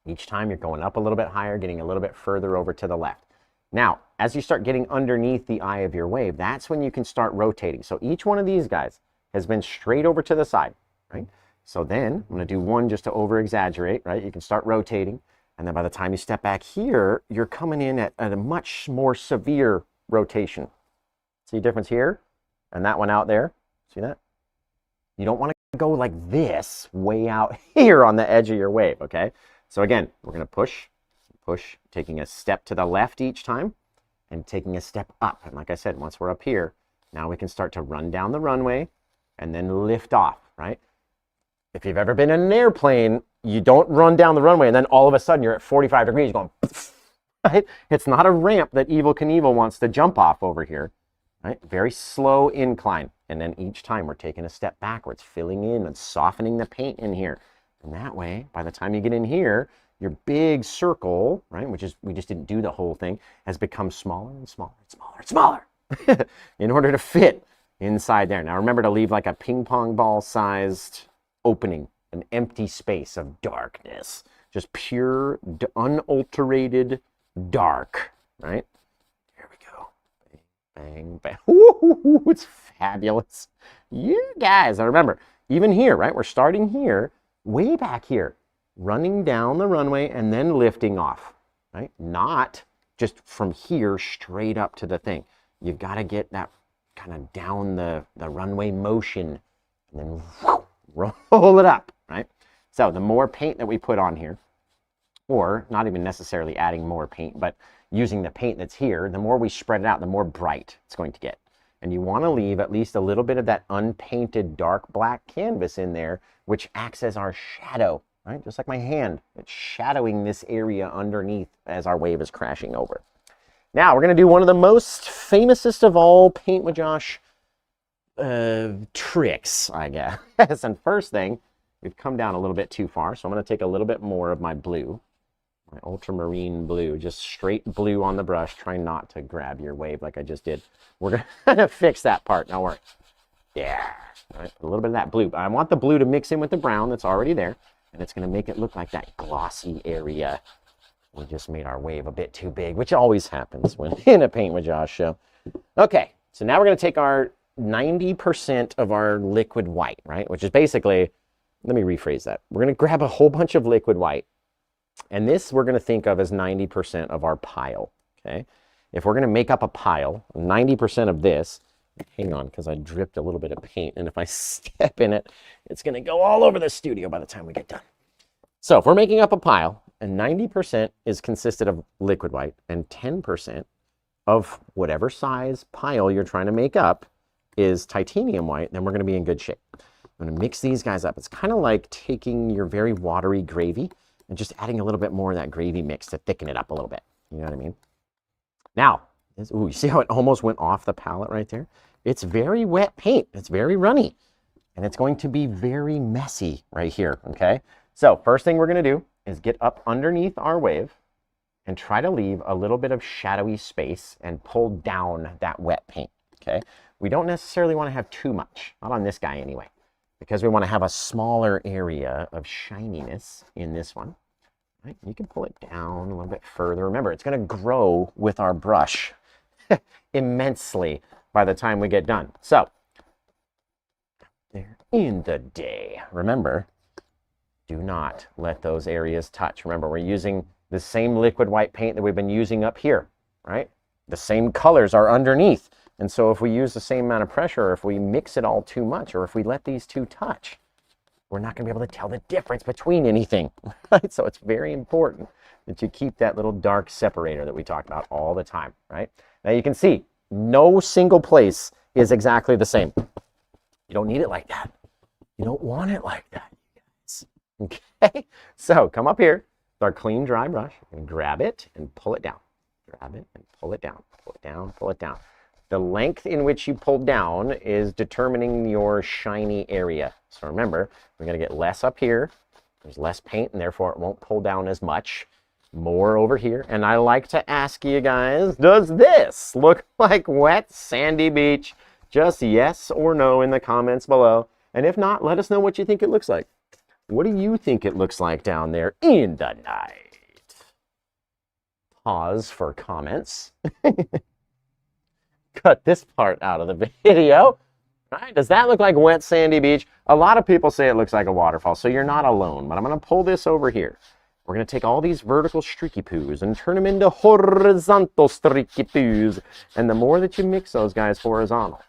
Each time you're going up a little bit higher, getting a little bit further over to the left. Now, as you start getting underneath the eye of your wave, that's when you can start rotating. So each one of these guys has been straight over to the side, right? So then I'm going to do one just to over-exaggerate, right? You can start rotating. And then by the time you step back here, you're coming in at a much more severe rotation. See the difference here? And that one out there? See that? You don't want to go like this way out here on the edge of your wave, okay? So again, we're going to push, taking a step to the left each time and taking a step up. And like I said, once we're up here, now we can start to run down the runway and then lift off, right? If you've ever been in an airplane, you don't run down the runway and then all of a sudden you're at 45 degrees going, right? It's not a ramp that Evel Knievel wants to jump off over here, right? Very slow incline. And then each time we're taking a step backwards, filling in and softening the paint in here. And that way, by the time you get in here, your big circle, right, which is, we just didn't do the whole thing, has become smaller and smaller and smaller and smaller in order to fit inside there. Now remember to leave like a ping pong ball sized opening, an empty space of darkness, just pure, unalterated dark, right? There we go. Bang, bang. Ooh, it's fabulous. You guys, now remember, even here, right? We're starting here, way back here, running down the runway and then lifting off, right? Not just from here straight up to the thing. You've got to get that kind of down the runway motion and then whoo, roll it up, right? So the more paint that we put on here, or not even necessarily adding more paint, but using the paint that's here, the more we spread it out, the more bright it's going to get. And you want to leave at least a little bit of that unpainted dark black canvas in there, which acts as our shadow, right? Just like my hand, it's shadowing this area underneath as our wave is crashing over. Now we're going to do one of the most famousest of all Paint with Josh tricks, I guess. And first thing, we've come down a little bit too far, so I'm going to take a little bit more of my blue, my ultramarine blue, just straight blue on the brush. Try not to grab your wave like I just did. We're going to fix that part, don't worry. Yeah, all right, a little bit of that blue. I want the blue to mix in with the brown that's already there, and it's going to make it look like that glossy area. We just made our wave a bit too big, which always happens when in a Paint with Josh show. Okay, so now we're going to take our 90% of our liquid white, right? Which is basically, let me rephrase that. We're going to grab a whole bunch of liquid white, and this we're going to think of as 90% of our pile, okay? If we're going to make up a pile, 90% of this Hang on, because I dripped a little bit of paint, and if I step in it, it's going to go all over the studio by the time we get done. So if we're making up a pile, and 90% is consisted of liquid white, and 10% of whatever size pile you're trying to make up is titanium white, then we're going to be in good shape. I'm going to mix these guys up. It's kind of like taking your very watery gravy and just adding a little bit more of that gravy mix to thicken it up a little bit. You know what I mean? Now, ooh, you see how it almost went off the palette right there? It's very wet paint. It's very runny. And it's going to be very messy right here, okay? So first thing we're going to do is get up underneath our wave and try to leave a little bit of shadowy space and pull down that wet paint, okay? We don't necessarily want to have too much, not on this guy anyway, because we want to have a smaller area of shininess in this one. Right? You can pull it down a little bit further. Remember, it's going to grow with our brush immensely by the time we get done. So, there in the day. Remember, do not let those areas touch. Remember, we're using the same liquid white paint that we've been using up here, right? The same colors are underneath. And so if we use the same amount of pressure, or if we mix it all too much, or if we let these two touch, we're not going to be able to tell the difference between anything, right? So it's very important that you keep that little dark separator that we talk about all the time, right? Now you can see no single place is exactly the same. You don't need it like that. You don't want it like that, you guys. Okay? So come up here with our clean, dry brush and grab it and pull it down. Grab it and pull it down, pull it down, pull it down. The length in which you pull down is determining your shiny area. So remember, we're going to get less up here. There's less paint, and therefore it won't pull down as much. More over here. And I like to ask you guys, does this look like wet sandy beach? Just yes or no in the comments below. And if not, let us know what you think it looks like. What do you think it looks like down there in the night? Pause for comments. Cut this part out of the video. Right? Does that look like wet sandy beach? A lot of people say it looks like a waterfall, so you're not alone. But I'm going to pull this over here. We're going to take all these vertical streaky poos and turn them into horizontal streaky poos. And the more that you mix those guys horizontal,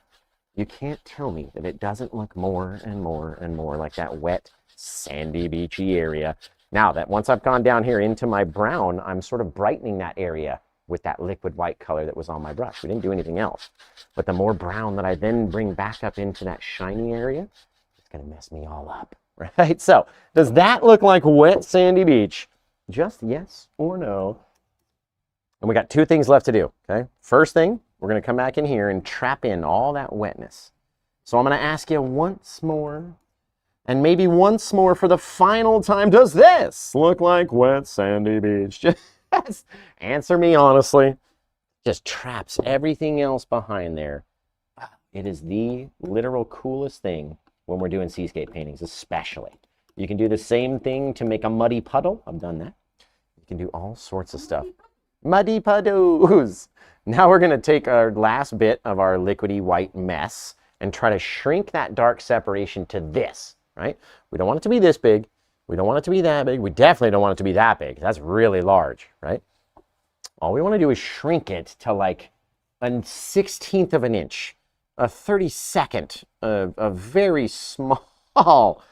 you can't tell me that it doesn't look more and more and more like that wet, sandy, beachy area. Now that once I've gone down here into my brown, I'm sort of brightening that area with that liquid white color that was on my brush. We didn't do anything else. But the more brown that I then bring back up into that shiny area, it's going to mess me all up, right? So does that look like wet sandy beach? Just yes or no. And we got two things left to do, okay? First thing, we're going to come back in here and trap in all that wetness. So I'm going to ask you once more, and maybe once more for the final time, does this look like wet sandy beach? Just answer me honestly. Just traps everything else behind there. It is the literal coolest thing when we're doing seascape paintings, especially. You can do the same thing to make a muddy puddle. I've done that. You can do all sorts of stuff. Muddy puddles. Now we're going to take our last bit of our liquidy white mess and try to shrink that dark separation to this, right? We don't want it to be this big. We don't want it to be that big. We definitely don't want it to be that big. That's really large, right? All we want to do is shrink it to like a 1/16 of an inch, a 32nd, a very small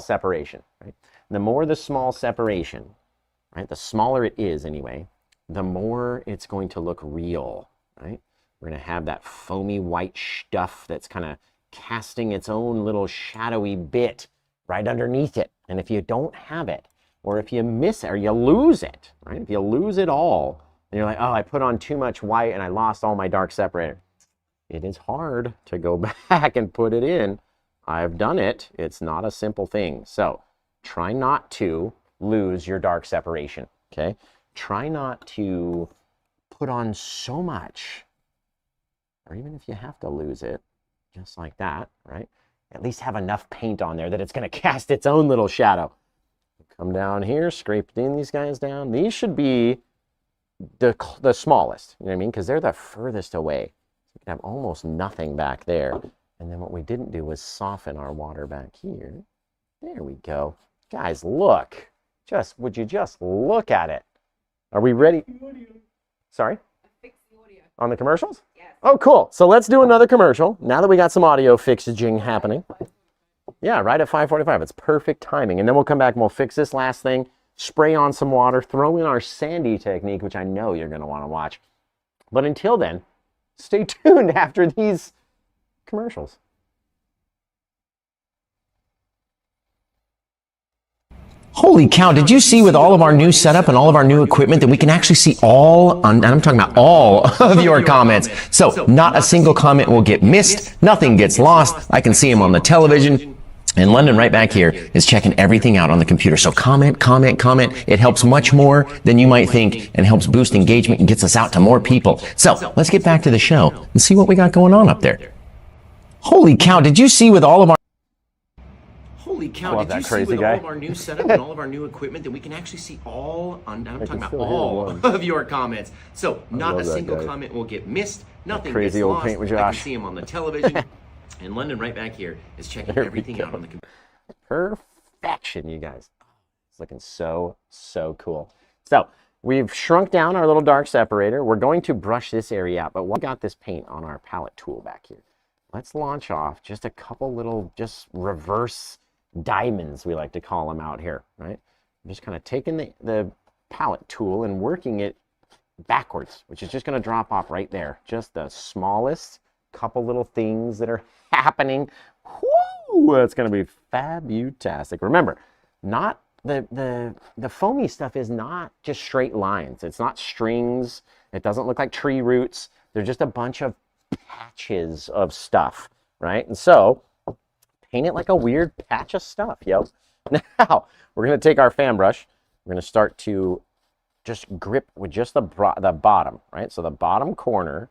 separation, right? The more the small separation, right, the smaller it is anyway, the more it's going to look real, right? We're going to have that foamy white stuff that's kind of casting its own little shadowy bit right underneath it. And if you don't have it, or if you miss it, or you lose it, right? If you lose it all, and you're like, oh, I put on too much white and I lost all my dark separator. It is hard to go back and put it in. I've done it. It's not a simple thing. So try not to lose your dark separation, okay? Try not to put on so much, or even if you have to lose it, just like that, right? At least have enough paint on there that it's going to cast its own little shadow. Come down here, scrape these guys down. These should be the smallest, you know what I mean? Because they're the furthest away. You can have almost nothing back there. And then what we didn't do was soften our water back here. There we go. Guys, look. Would you just look at it? Are we ready? Sorry? I fixed the audio. On the commercials? Yes. Oh, cool. So let's do another commercial. Now that we got some audio fixing happening. Yeah, right at 5:45. It's perfect timing. And then we'll come back and we'll fix this last thing, spray on some water, throw in our sandy technique, which I know you're going to want to watch. But until then, stay tuned after these commercials. Holy cow, did you see with all of our new setup and all of our new equipment that we can actually see all, and I'm talking about all of your comments. So not a single comment will get missed, nothing gets lost. I can see them on the television. And London right back here is checking everything out on the computer. So comment, comment, comment. It helps much more than you might think and helps boost engagement and gets us out to more people. So let's get back to the show and see what we got going on up there. Holy cow, did you see with all of our Holy cow, did you see with all of our new setup and all of our new equipment that we can actually see all, I'm talking about all of your comments. So not a single comment will get missed, nothing gets lost. I can see them on the television. And London right back here is checking everything out on the computer. Perfection, you guys. It's looking so, so cool. So we've shrunk down our little dark separator. We're going to brush this area out, but we got this paint on our palette tool back here. Let's launch off just a couple little, just reverse diamonds, we like to call them out here, right? I'm just kind of taking the palette tool and working it backwards, which is just going to drop off right there. Just the smallest couple little things that are happening. Woo! It's going to be fabutastic. Remember, not the foamy stuff is not just straight lines. It's not strings. It doesn't look like tree roots. They're just a bunch of patches of stuff, right? And so paint it like a weird patch of stuff, yo. Now, we're going to take our fan brush. We're going to start to just grip with just the bottom, right? So the bottom corner,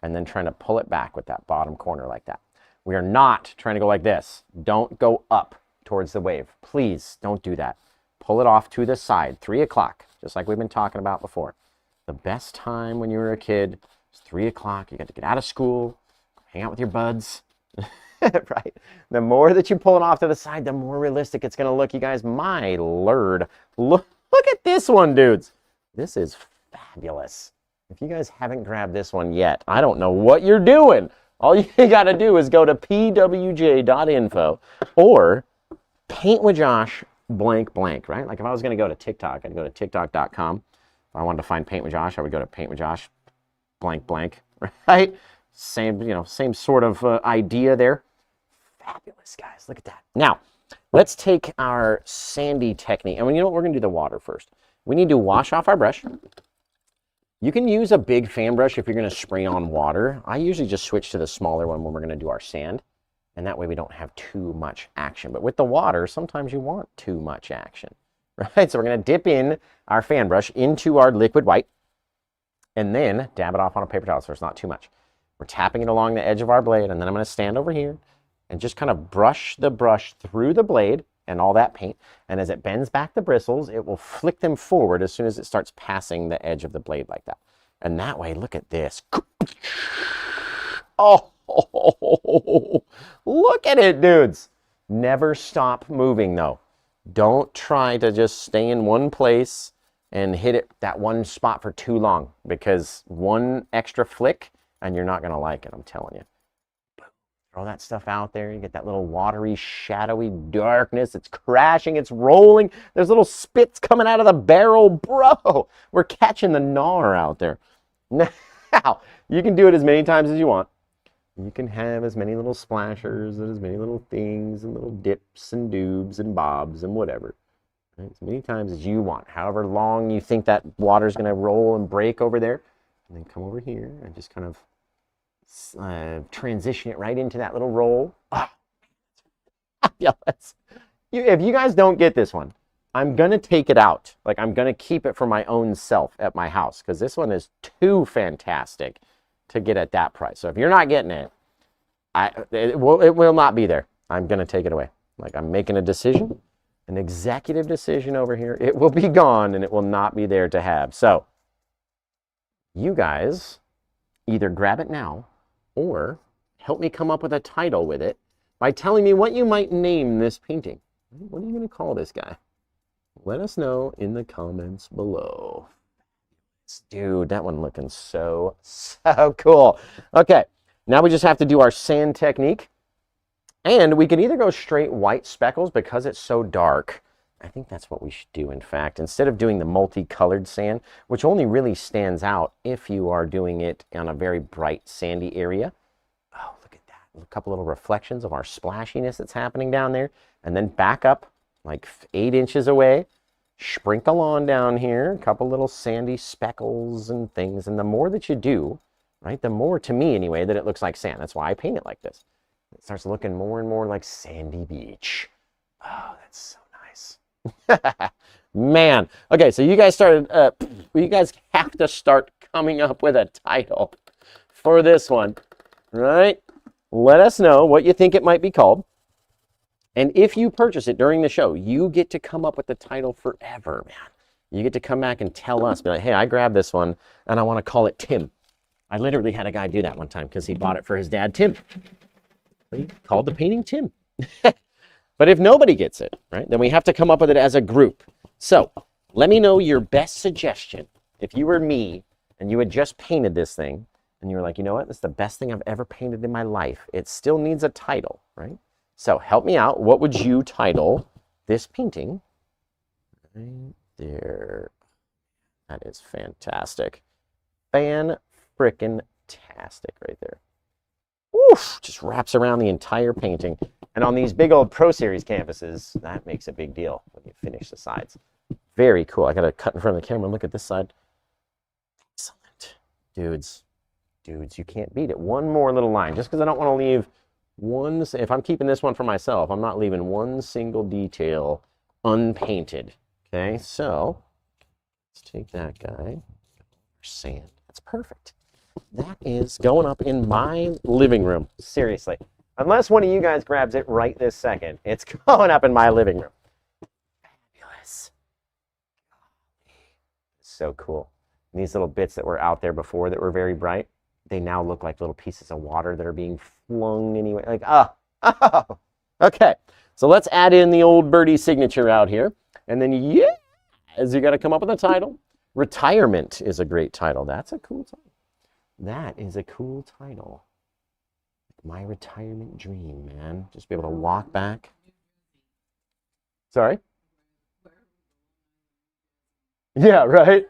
and then trying to pull it back with that bottom corner like that. We are not trying to go like this. Don't go up towards the wave. Please don't do that. Pull it off to the side, 3 o'clock, just like we've been talking about before. The best time when you were a kid was 3 o'clock. You got to get out of school, hang out with your buds. Right? The more that you pull it off to the side, the more realistic it's going to look, you guys. My lord. Look at this one, dudes. This is fabulous. If you guys haven't grabbed this one yet, I don't know what you're doing. All you got to do is go to pwj.info or paintwithjosh blank blank, right? Like if I was going to go to TikTok, I'd go to tiktok.com. If I wanted to find Paint with Josh, I would go to paintwithjosh blank blank, right? Same sort of idea there. Fabulous, guys. Look at that. Now, let's take our sandy technique. And you know what? We're going to do the water first. We need to wash off our brush. You can use a big fan brush if you're going to spray on water. I usually just switch to the smaller one when we're going to do our sand. And that way we don't have too much action. But with the water, sometimes you want too much action, right? So we're going to dip in our fan brush into our liquid white and then dab it off on a paper towel so it's not too much. We're tapping it along the edge of our blade, and then I'm going to stand over here and just kind of brush the brush through the blade and all that paint. And as it bends back the bristles, it will flick them forward as soon as it starts passing the edge of the blade like that. And that way, look at this. Oh, look at it, dudes. Never stop moving, though. Don't try to just stay in one place and hit it that one spot for too long, because one extra flick and you're not going to like it, I'm telling you. Throw that stuff out there. You get that little watery, shadowy darkness. It's crashing. It's rolling. There's little spits coming out of the barrel. Bro, we're catching the gnar out there. Now, you can do it as many times as you want. You can have as many little splashers and as many little things and little dips and doobs and bobs and whatever. As many times as you want. However long you think that water's going to roll and break over there. And then come over here and just kind of transition it right into that little roll. Yeah, if you guys don't get this one, I'm going to take it out. Like, I'm going to keep it for my own self at my house, because this one is too fantastic to get at that price. So if you're not getting it, it will not be there. I'm going to take it away. Like, I'm making a decision, an executive decision over here. It will be gone and it will not be there to have. So you guys either grab it now or help me come up with a title with it by telling me what you might name this painting. What are you going to call this guy? Let us know in the comments below. Dude, that one looking so cool. Okay, now we just have to do our sand technique. And we can either go straight white speckles because it's so dark. I think that's what we should do, in fact. Instead of doing the multicolored sand, which only really stands out if you are doing it on a very bright sandy area. Oh, look at that. A couple little reflections of our splashiness that's happening down there. And then back up like 8 inches away. Sprinkle on down here. A couple little sandy speckles and things. And the more that you do, right, the more, to me anyway, that it looks like sand. That's why I paint it like this. It starts looking more and more like sandy beach. Oh, that's so nice. Man. Okay, so you guys you guys have to start coming up with a title for this one, right? Let us know what you think it might be called. And if you purchase it during the show, you get to come up with the title forever, man. You get to come back and tell us, be like, hey, I grabbed this one and I want to call it Tim. I literally had a guy do that one time because he bought it for his dad, Tim. He called the painting Tim. But if nobody gets it, right, then we have to come up with it as a group. So let me know your best suggestion. If you were me and you had just painted this thing and you were like, you know what, this is the best thing I've ever painted in my life. It still needs a title, right? So help me out. What would you title this painting? Right there. That is fantastic. Fan-frickin-tastic right there. Oof, just wraps around the entire painting. And on these big old Pro Series canvases, that makes a big deal when you finish the sides. Very cool. I got to cut in front of the camera and look at this side. Excellent. Dudes, you can't beat it. One more little line, just because I don't want to leave one. If I'm keeping this one for myself, I'm not leaving one single detail unpainted. Okay, so let's take that guy. Sand. That's perfect. That is going up in my living room. Seriously. Unless one of you guys grabs it right this second, it's going up in my living room. Fabulous. So cool. And these little bits that were out there before that were very bright, they now look like little pieces of water that are being flung anyway. Like, oh. Okay. So let's add in the old birdie signature out here. And then, as you got to come up with a title. Retirement is a great title. That's a cool title. That is a cool title. My retirement dream, man. Just be able to walk back. Sorry? Yeah, right?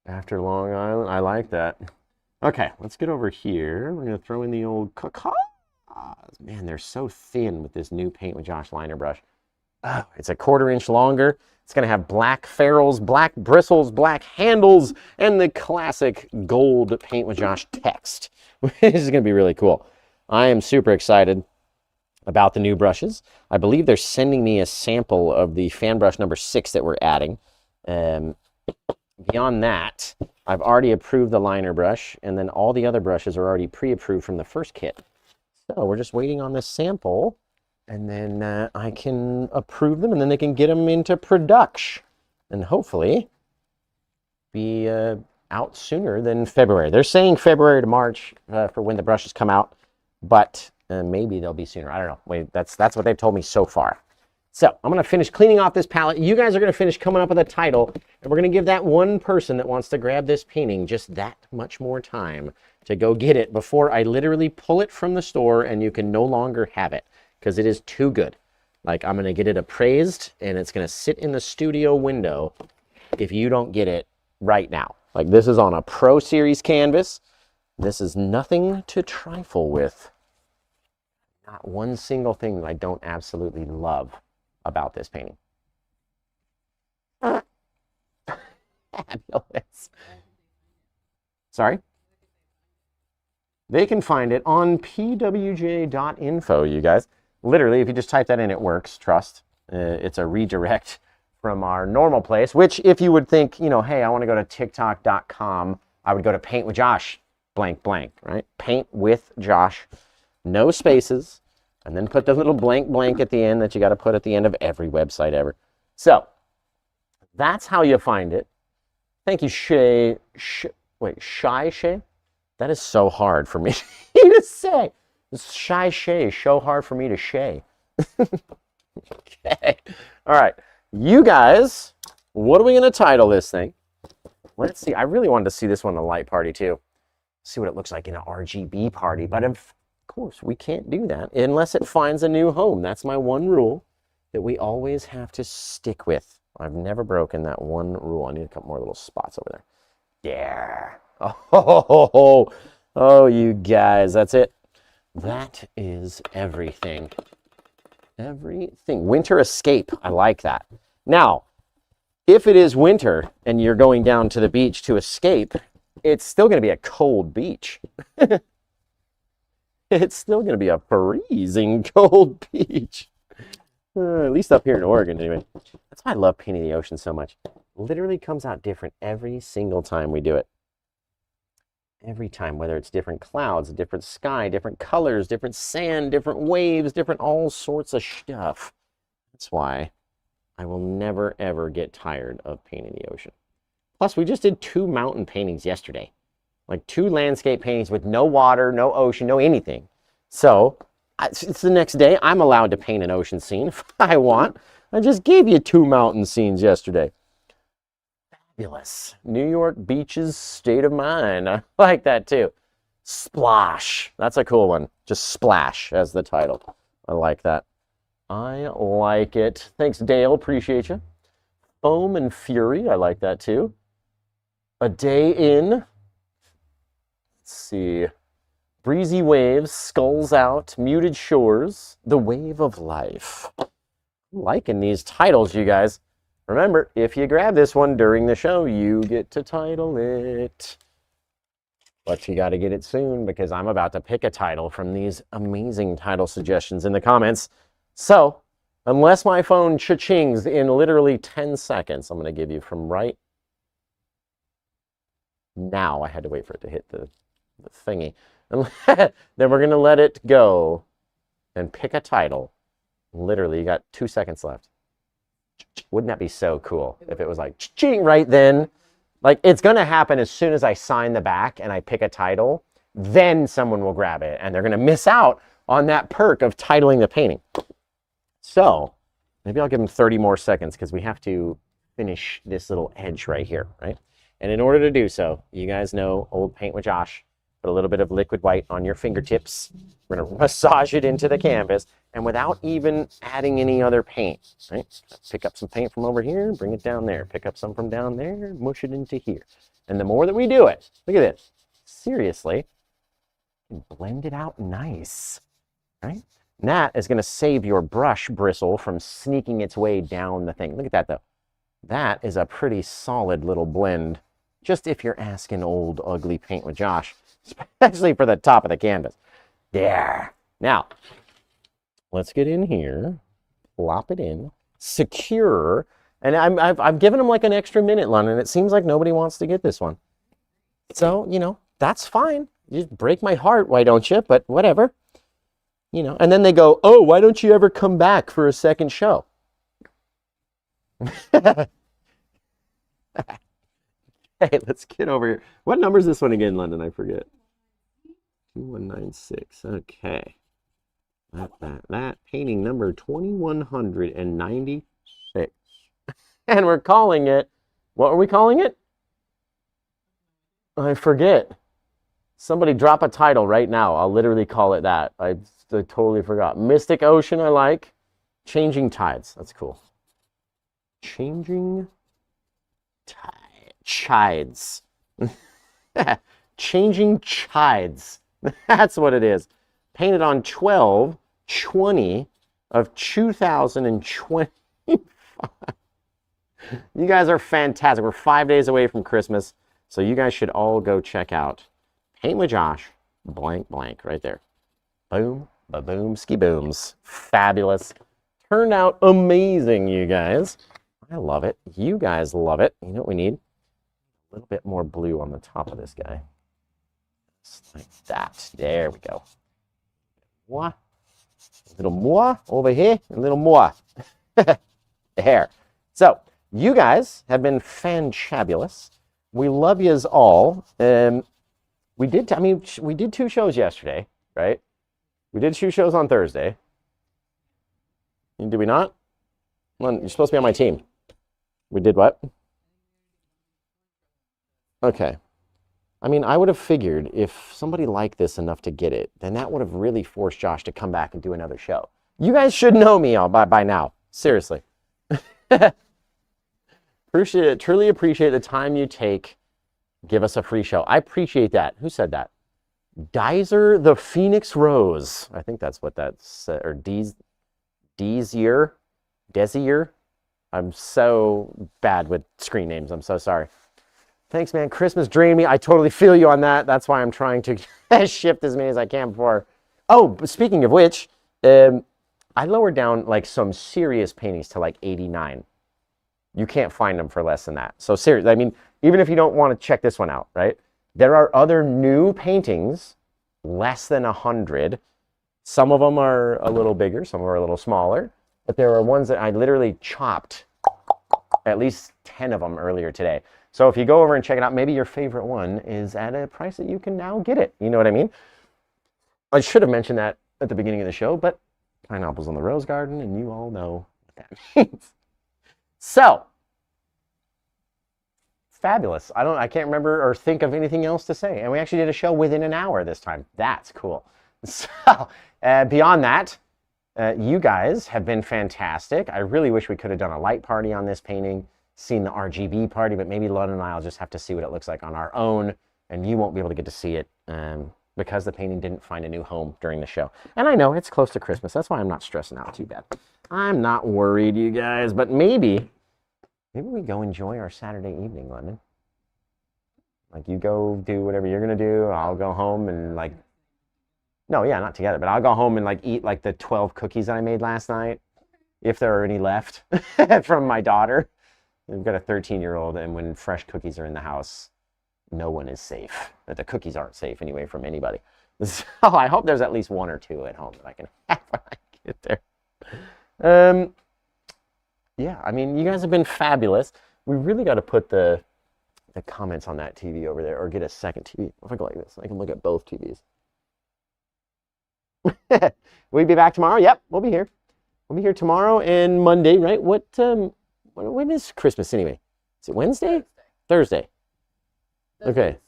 After Long Island. I like that. Okay, let's get over here. We're going to throw in the old caca. Man, they're so thin with this new Paint with Josh liner brush. Oh, it's a 1/4 inch longer. It's going to have black ferrules, black bristles, black handles, and the classic gold Paint with Josh text. This is going to be really cool. I am super excited about the new brushes. I believe they're sending me a sample of the fan brush number 6 that we're adding. Beyond that, I've already approved the liner brush, and then all the other brushes are already pre-approved from the first kit. So we're just waiting on this sample. And then I can approve them, and then they can get them into production. And hopefully be out sooner than February. They're saying February to March for when the brushes come out, but maybe they'll be sooner. I don't know. Wait, that's what they've told me so far. So I'm going to finish cleaning off this palette. You guys are going to finish coming up with a title, and we're going to give that one person that wants to grab this painting just that much more time to go get it before I literally pull it from the store and you can no longer have it. Because it is too good. Like, I'm going to get it appraised, and it's going to sit in the studio window if you don't get it right now. Like, this is on a Pro Series canvas. This is nothing to trifle with. Not one single thing that I don't absolutely love about this painting. Fabulous. Sorry? They can find it on pwj.info, you guys. Literally, if you just type that in, it works, trust. It's a redirect from our normal place, which if you would think, you know, hey, I want to go to tiktok.com, I would go to Paint with Josh, blank, blank, right? Paint with Josh, no spaces, and then put the little blank, blank at the end that you got to put at the end of every website ever. So, that's how you find it. Thank you, Shay. Shay? That is so hard for me to say. It's Shay, so hard for me to shay. Okay. All right. You guys, what are we going to title this thing? Let's see. I really wanted to see this one in a light party too. See what it looks like in an RGB party. But of course, we can't do that unless it finds a new home. That's my one rule that we always have to stick with. I've never broken that one rule. I need a couple more little spots over there. There. Oh, you guys, that's it. That is everything. Everything. Winter escape. I like that. Now, if it is winter and you're going down to the beach to escape, it's still going to be a cold beach. It's still going to be a freezing cold beach. At least up here in Oregon, anyway. That's why I love painting the ocean so much. It literally comes out different every single time we do it. Every time, whether it's different clouds, a different sky, different colors, different sand, different waves, different all sorts of stuff. That's why I will never, ever get tired of painting the ocean. Plus, we just did 2 mountain paintings yesterday. Like 2 landscape paintings with no water, no ocean, no anything. So, it's the next day. I'm allowed to paint an ocean scene if I want. I just gave you 2 mountain scenes yesterday. Fabulous. New York beaches, state of mind. I like that too. Splash. That's a cool one. Just splash as the title. I like that. I like it. Thanks, Dale. Appreciate you. Foam and Fury. I like that too. A Day In. Let's see. Breezy Waves. Skulls Out. Muted Shores. The Wave of Life. I'm liking these titles, you guys. Remember, if you grab this one during the show, you get to title it. But you got to get it soon because I'm about to pick a title from these amazing title suggestions in the comments. So, unless my phone cha-chings in literally 10 seconds, I'm going to give you from right now. I had to wait for it to hit the thingy. Then we're going to let it go and pick a title. Literally, you got 2 seconds left. Wouldn't that be so cool if it was like ching right then? Like, it's going to happen as soon as I sign the back and I pick a title. Then someone will grab it and they're going to miss out on that perk of titling the painting. So maybe I'll give them 30 more seconds because we have to finish this little edge right here, right? And in order to do so, you guys know old Paint with Josh. Put a little bit of liquid white on your fingertips. We're going to massage it into the canvas. And without even adding any other paint, right? Pick up some paint from over here, bring it down there. Pick up some from down there, mush it into here. And the more that we do it, look at this. Seriously, blend it out nice, right? And that is going to save your brush bristle from sneaking its way down the thing. Look at that, though. That is a pretty solid little blend, just if you're asking old, ugly Paint with Josh, especially for the top of the canvas. There. Now, let's get in here, plop it in, secure, and I've given them like an extra minute, London. It seems like nobody wants to get this one. So, you know, that's fine. You just break my heart, why don't you? But whatever. You know, and then they go, oh, why don't you ever come back for a second show? Hey, let's get over here. What number is this one again, London? I forget. 2196. Okay. That painting number 2196. And we're calling it, what are we calling it? I forget. Somebody drop a title right now. I'll literally call it that. I totally forgot. Mystic Ocean, I like. Changing Tides. That's cool. Changing Tides. Changing Tides. That's what it is. Painted on 12/20 of 2025. You guys are fantastic. We're 5 days away from Christmas, so you guys should all go check out Paint with Josh, blank, blank, right there. Boom, ba-boom, ski-booms. Fabulous. Turned out amazing, you guys. I love it. You guys love it. You know what we need? A little bit more blue on the top of this guy. Just like that. There we go. Moi. A little moi over here. A little moi. There. So, you guys have been fantabulous. We love yous all. We did 2 shows yesterday, right? We did 2 shows on Thursday. Did we not? Come on, you're supposed to be on my team. We did what? Okay. I mean, I would have figured if somebody liked this enough to get it, then that would have really forced Josh to come back and do another show. You guys should know me all by now. Seriously. Truly appreciate the time you take. Give us a free show. I appreciate that. Who said that? Dizer the Phoenix Rose. I think that's what that's, or Desier. I'm so bad with screen names. I'm so sorry. Thanks, man. Christmas drained me. I totally feel you on that. That's why I'm trying to shift as many as I can before. Oh, speaking of which, I lowered down like some serious paintings to like 89. You can't find them for less than that. So seriously, I mean, even if you don't want to check this one out, right? There are other new paintings, less than 100. Some of them are a little bigger, some are a little smaller, but there are ones that I literally chopped, at least 10 of them earlier today. So if you go over and check it out, maybe your favorite one is at a price that you can now get it. You know what I mean? I should have mentioned that at the beginning of the show, but pineapples on the rose garden, and you all know what that means. So, fabulous. I can't remember or think of anything else to say. And we actually did a show within an hour this time. That's cool. So, beyond that, you guys have been fantastic. I really wish we could have done a light party on this painting, seen the RGB party, but maybe London and I will just have to see what it looks like on our own, and you won't be able to get to see it because the painting didn't find a new home during the show. And I know it's close to Christmas. That's why I'm not stressing out too bad. I'm not worried, you guys, but maybe we go enjoy our Saturday evening, London. Like, you go do whatever you're going to do. I'll go home and, like, no, yeah, not together, but I'll go home and, like, eat, like, the 12 cookies that I made last night, if there are any left from my daughter. We've got a 13-year-old, and when fresh cookies are in the house, no one is safe. The cookies aren't safe, anyway, from anybody. So I hope there's at least one or two at home that I can have when I get there. Yeah, I mean, you guys have been fabulous. We really got to put the comments on that TV over there, or get a second TV. If I go like this, I can look at both TVs. We'll be back tomorrow. Yep, we'll be here. We'll be here tomorrow and Monday, right? When is Christmas anyway? Is it Wednesday? Thursday. Okay.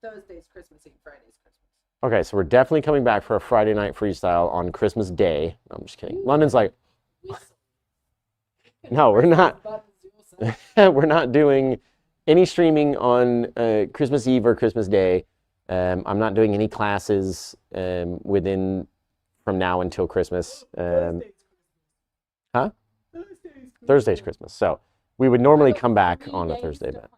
Thursday's Christmas Eve, Friday's Christmas. Okay, so we're definitely coming back for a Friday night freestyle on Christmas Day. No, I'm just kidding. London's like, no, we're not. We're not doing any streaming on Christmas Eve or Christmas Day. I'm not doing any classes from now until Christmas. Thursday's Christmas. So we would normally come back on a Thursday, but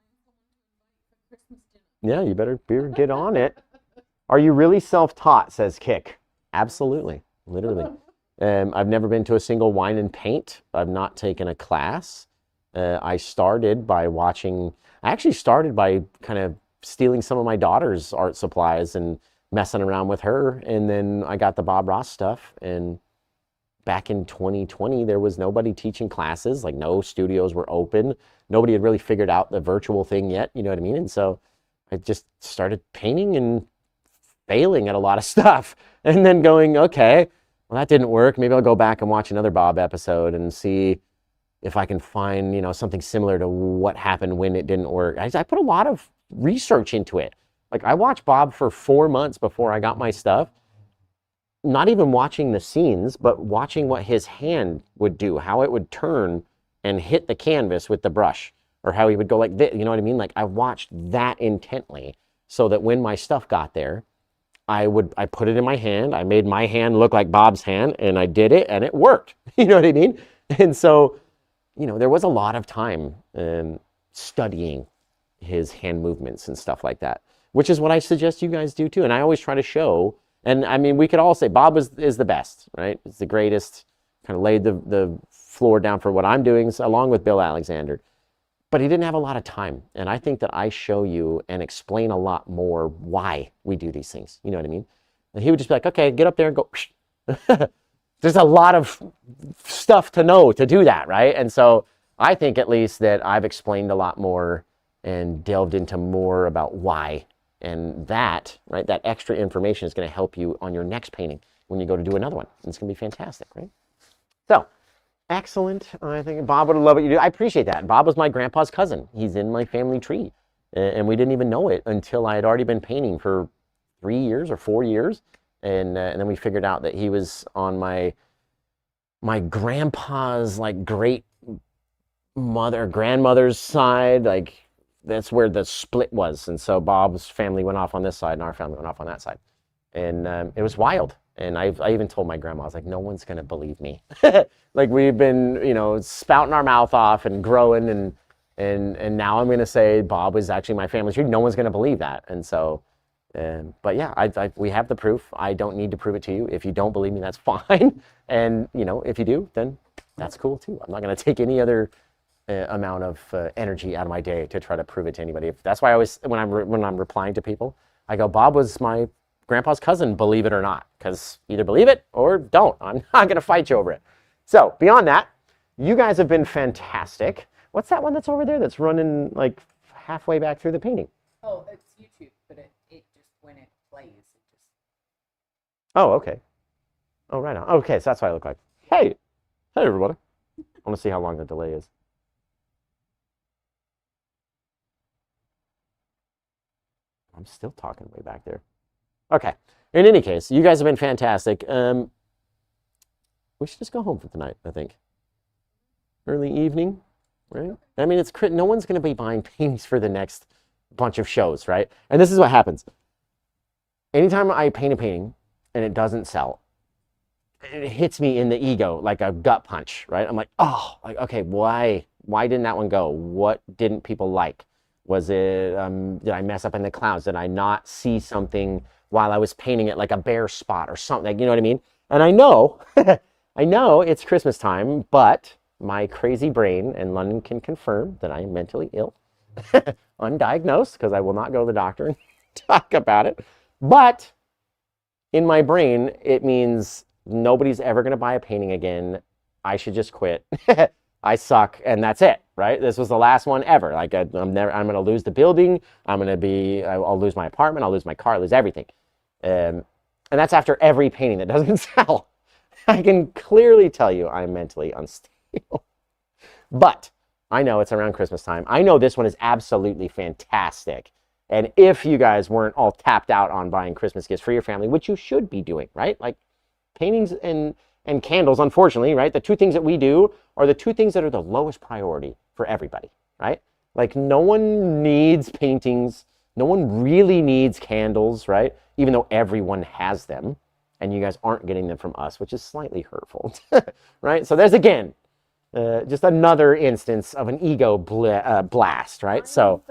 yeah, you better get on it. Are you really self-taught, says Kick. Absolutely, literally. I've never been to a single wine and paint. I've not taken a class. I started by kind of stealing some of my daughter's art supplies and messing around with her. And then I got the Bob Ross stuff. And back in 2020, there was nobody teaching classes. Like, no studios were open. Nobody had really figured out the virtual thing yet. You know what I mean? And so I just started painting and failing at a lot of stuff. And then going, okay, well, that didn't work. Maybe I'll go back and watch another Bob episode and see if I can find, something similar to what happened when it didn't work. I put a lot of research into it. Like, I watched Bob for 4 months before I got my stuff. Not even watching the scenes, but watching what his hand would do, how it would turn and hit the canvas with the brush, or how he would go like this, you know what I mean? Like, I watched that intently so that when my stuff got there, I put it in my hand. I made my hand look like Bob's hand, and I did it, and it worked. You know what I mean? And so, there was a lot of time studying his hand movements and stuff like that, which is what I suggest you guys do too. And I always try to show, and I mean, we could all say Bob is the best, right? It's the greatest, kind of laid the floor down for what I'm doing, along with Bill Alexander. But he didn't have a lot of time. And I think that I show you and explain a lot more why we do these things. You know what I mean? And he would just be like, okay, get up there and go. There's a lot of stuff to know to do that, right? And so I think at least that I've explained a lot more and delved into more about why. And that, right, that extra information is going to help you on your next painting when you go to do another one. And it's going to be fantastic, right? So excellent. I think Bob would love what you do. I appreciate that. Bob was my grandpa's cousin. He's in my family tree. And we didn't even know it until I had already been painting for 3 years or 4 years. And then we figured out that he was on my grandpa's like great grandmother's side. Like that's where the split was. And so Bob's family went off on this side and our family went off on that side. And it was wild. And I even told my grandma, I was like, no one's going to believe me. Like we've been, spouting our mouth off and growing. And now I'm going to say Bob was actually my family tree. No one's going to believe that. And so, but yeah, we have the proof. I don't need to prove it to you. If you don't believe me, that's fine. And, if you do, then that's cool too. I'm not going to take any other amount of energy out of my day to try to prove it to anybody. That's why I always, when I'm replying to people, I go, Bob was my grandpa's cousin, believe it or not, because either believe it or don't. I'm not going to fight you over it. So beyond that, you guys have been fantastic. What's that one that's over there that's running like halfway back through the painting? Oh, it's YouTube, but it just, when it plays, it just... Oh, okay. Oh, right on. Okay, so that's what I look like. Hey, everybody. I want to see how long the delay is. I'm still talking way back there. Okay. In any case, you guys have been fantastic. We should just go home for tonight, I think. Early evening, right? I mean, no one's going to be buying paintings for the next bunch of shows, right? And this is what happens. Anytime I paint a painting and it doesn't sell, it hits me in the ego like a gut punch, right? I'm like, oh, like, okay, why didn't that one go? What didn't people like? Was it, did I mess up in the clouds? Did I not see something while I was painting it, like a bare spot or something? You know what I mean? And I know, I know it's Christmas time, but my crazy brain, and London can confirm that I am mentally ill, undiagnosed, because I will not go to the doctor and talk about it. But in my brain, it means nobody's ever going to buy a painting again. I should just quit. I suck, and that's it, right? This was the last one ever. Like I'm going to lose the building. I'll lose my apartment. I'll lose my car. I'll lose everything. And that's after every painting that doesn't sell. I can clearly tell you I'm mentally unstable. But I know it's around Christmas time. I know this one is absolutely fantastic. And if you guys weren't all tapped out on buying Christmas gifts for your family, which you should be doing, right? Like paintings and candles, unfortunately, right? The two things that we do are the two things that are the lowest priority for everybody, right? Like no one needs paintings. No one really needs candles, right? Even though everyone has them and you guys aren't getting them from us, which is slightly hurtful, right? So there's, again, just another instance of an ego blast, right? So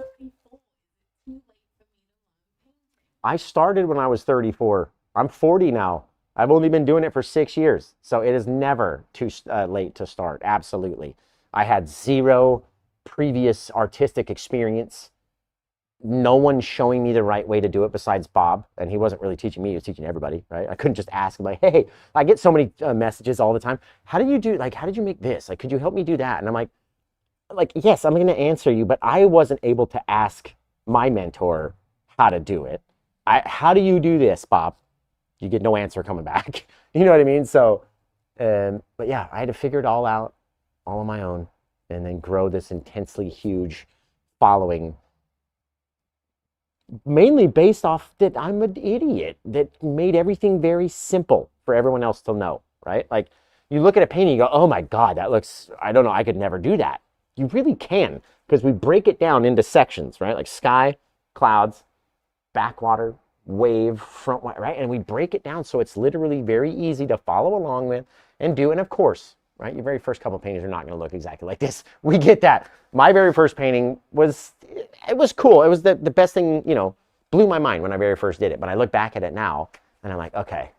I started when I was 34. I'm 40 now. I've only been doing it for 6 years. So it is never too late to start. Absolutely. I had zero previous artistic experience. No one showing me the right way to do it besides Bob. And he wasn't really teaching me, he was teaching everybody, right? I couldn't just ask him like, hey, I get so many messages all the time. How did you make this? Like, could you help me do that? And I'm like, yes, I'm going to answer you, but I wasn't able to ask my mentor how to do it. How do you do this, Bob? You get no answer coming back. You know what I mean? So, but yeah, I had to figure it all out, all on my own, and then grow this intensely huge following, mainly based off that I'm an idiot that made everything very simple for everyone else to know, right? Like you look at a painting, you go, oh my God, that looks, I don't know, I could never do that. You really can, because we break it down into sections, right? Like sky, clouds, backwater, wave, front, right? And we break it down so it's literally very easy to follow along with and do. And of course, right, your very first couple paintings are not going to look exactly like this. We get that. My very first painting was cool. It was the best thing, blew my mind when I very first did it. But I look back at it now and I'm like, okay,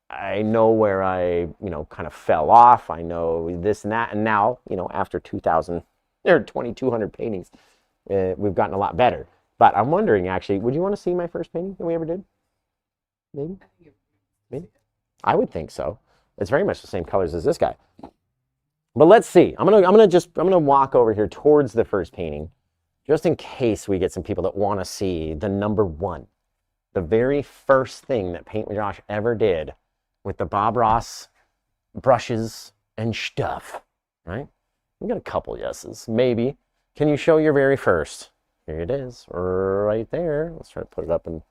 I know where I, kind of fell off. I know this and that. And now, after 2,000 or 2,200 paintings, we've gotten a lot better. But I'm wondering, actually, would you want to see my first painting that we ever did? Maybe? Maybe? I would think so. It's very much the same colors as this guy. But let's see. I'm gonna walk over here towards the first painting, just in case we get some people that want to see the number one. The very first thing that Paint with Josh ever did with the Bob Ross brushes and stuff. right? We got a couple yeses, maybe. Can you show your very first? Here it is, right there. Let's try to put it up and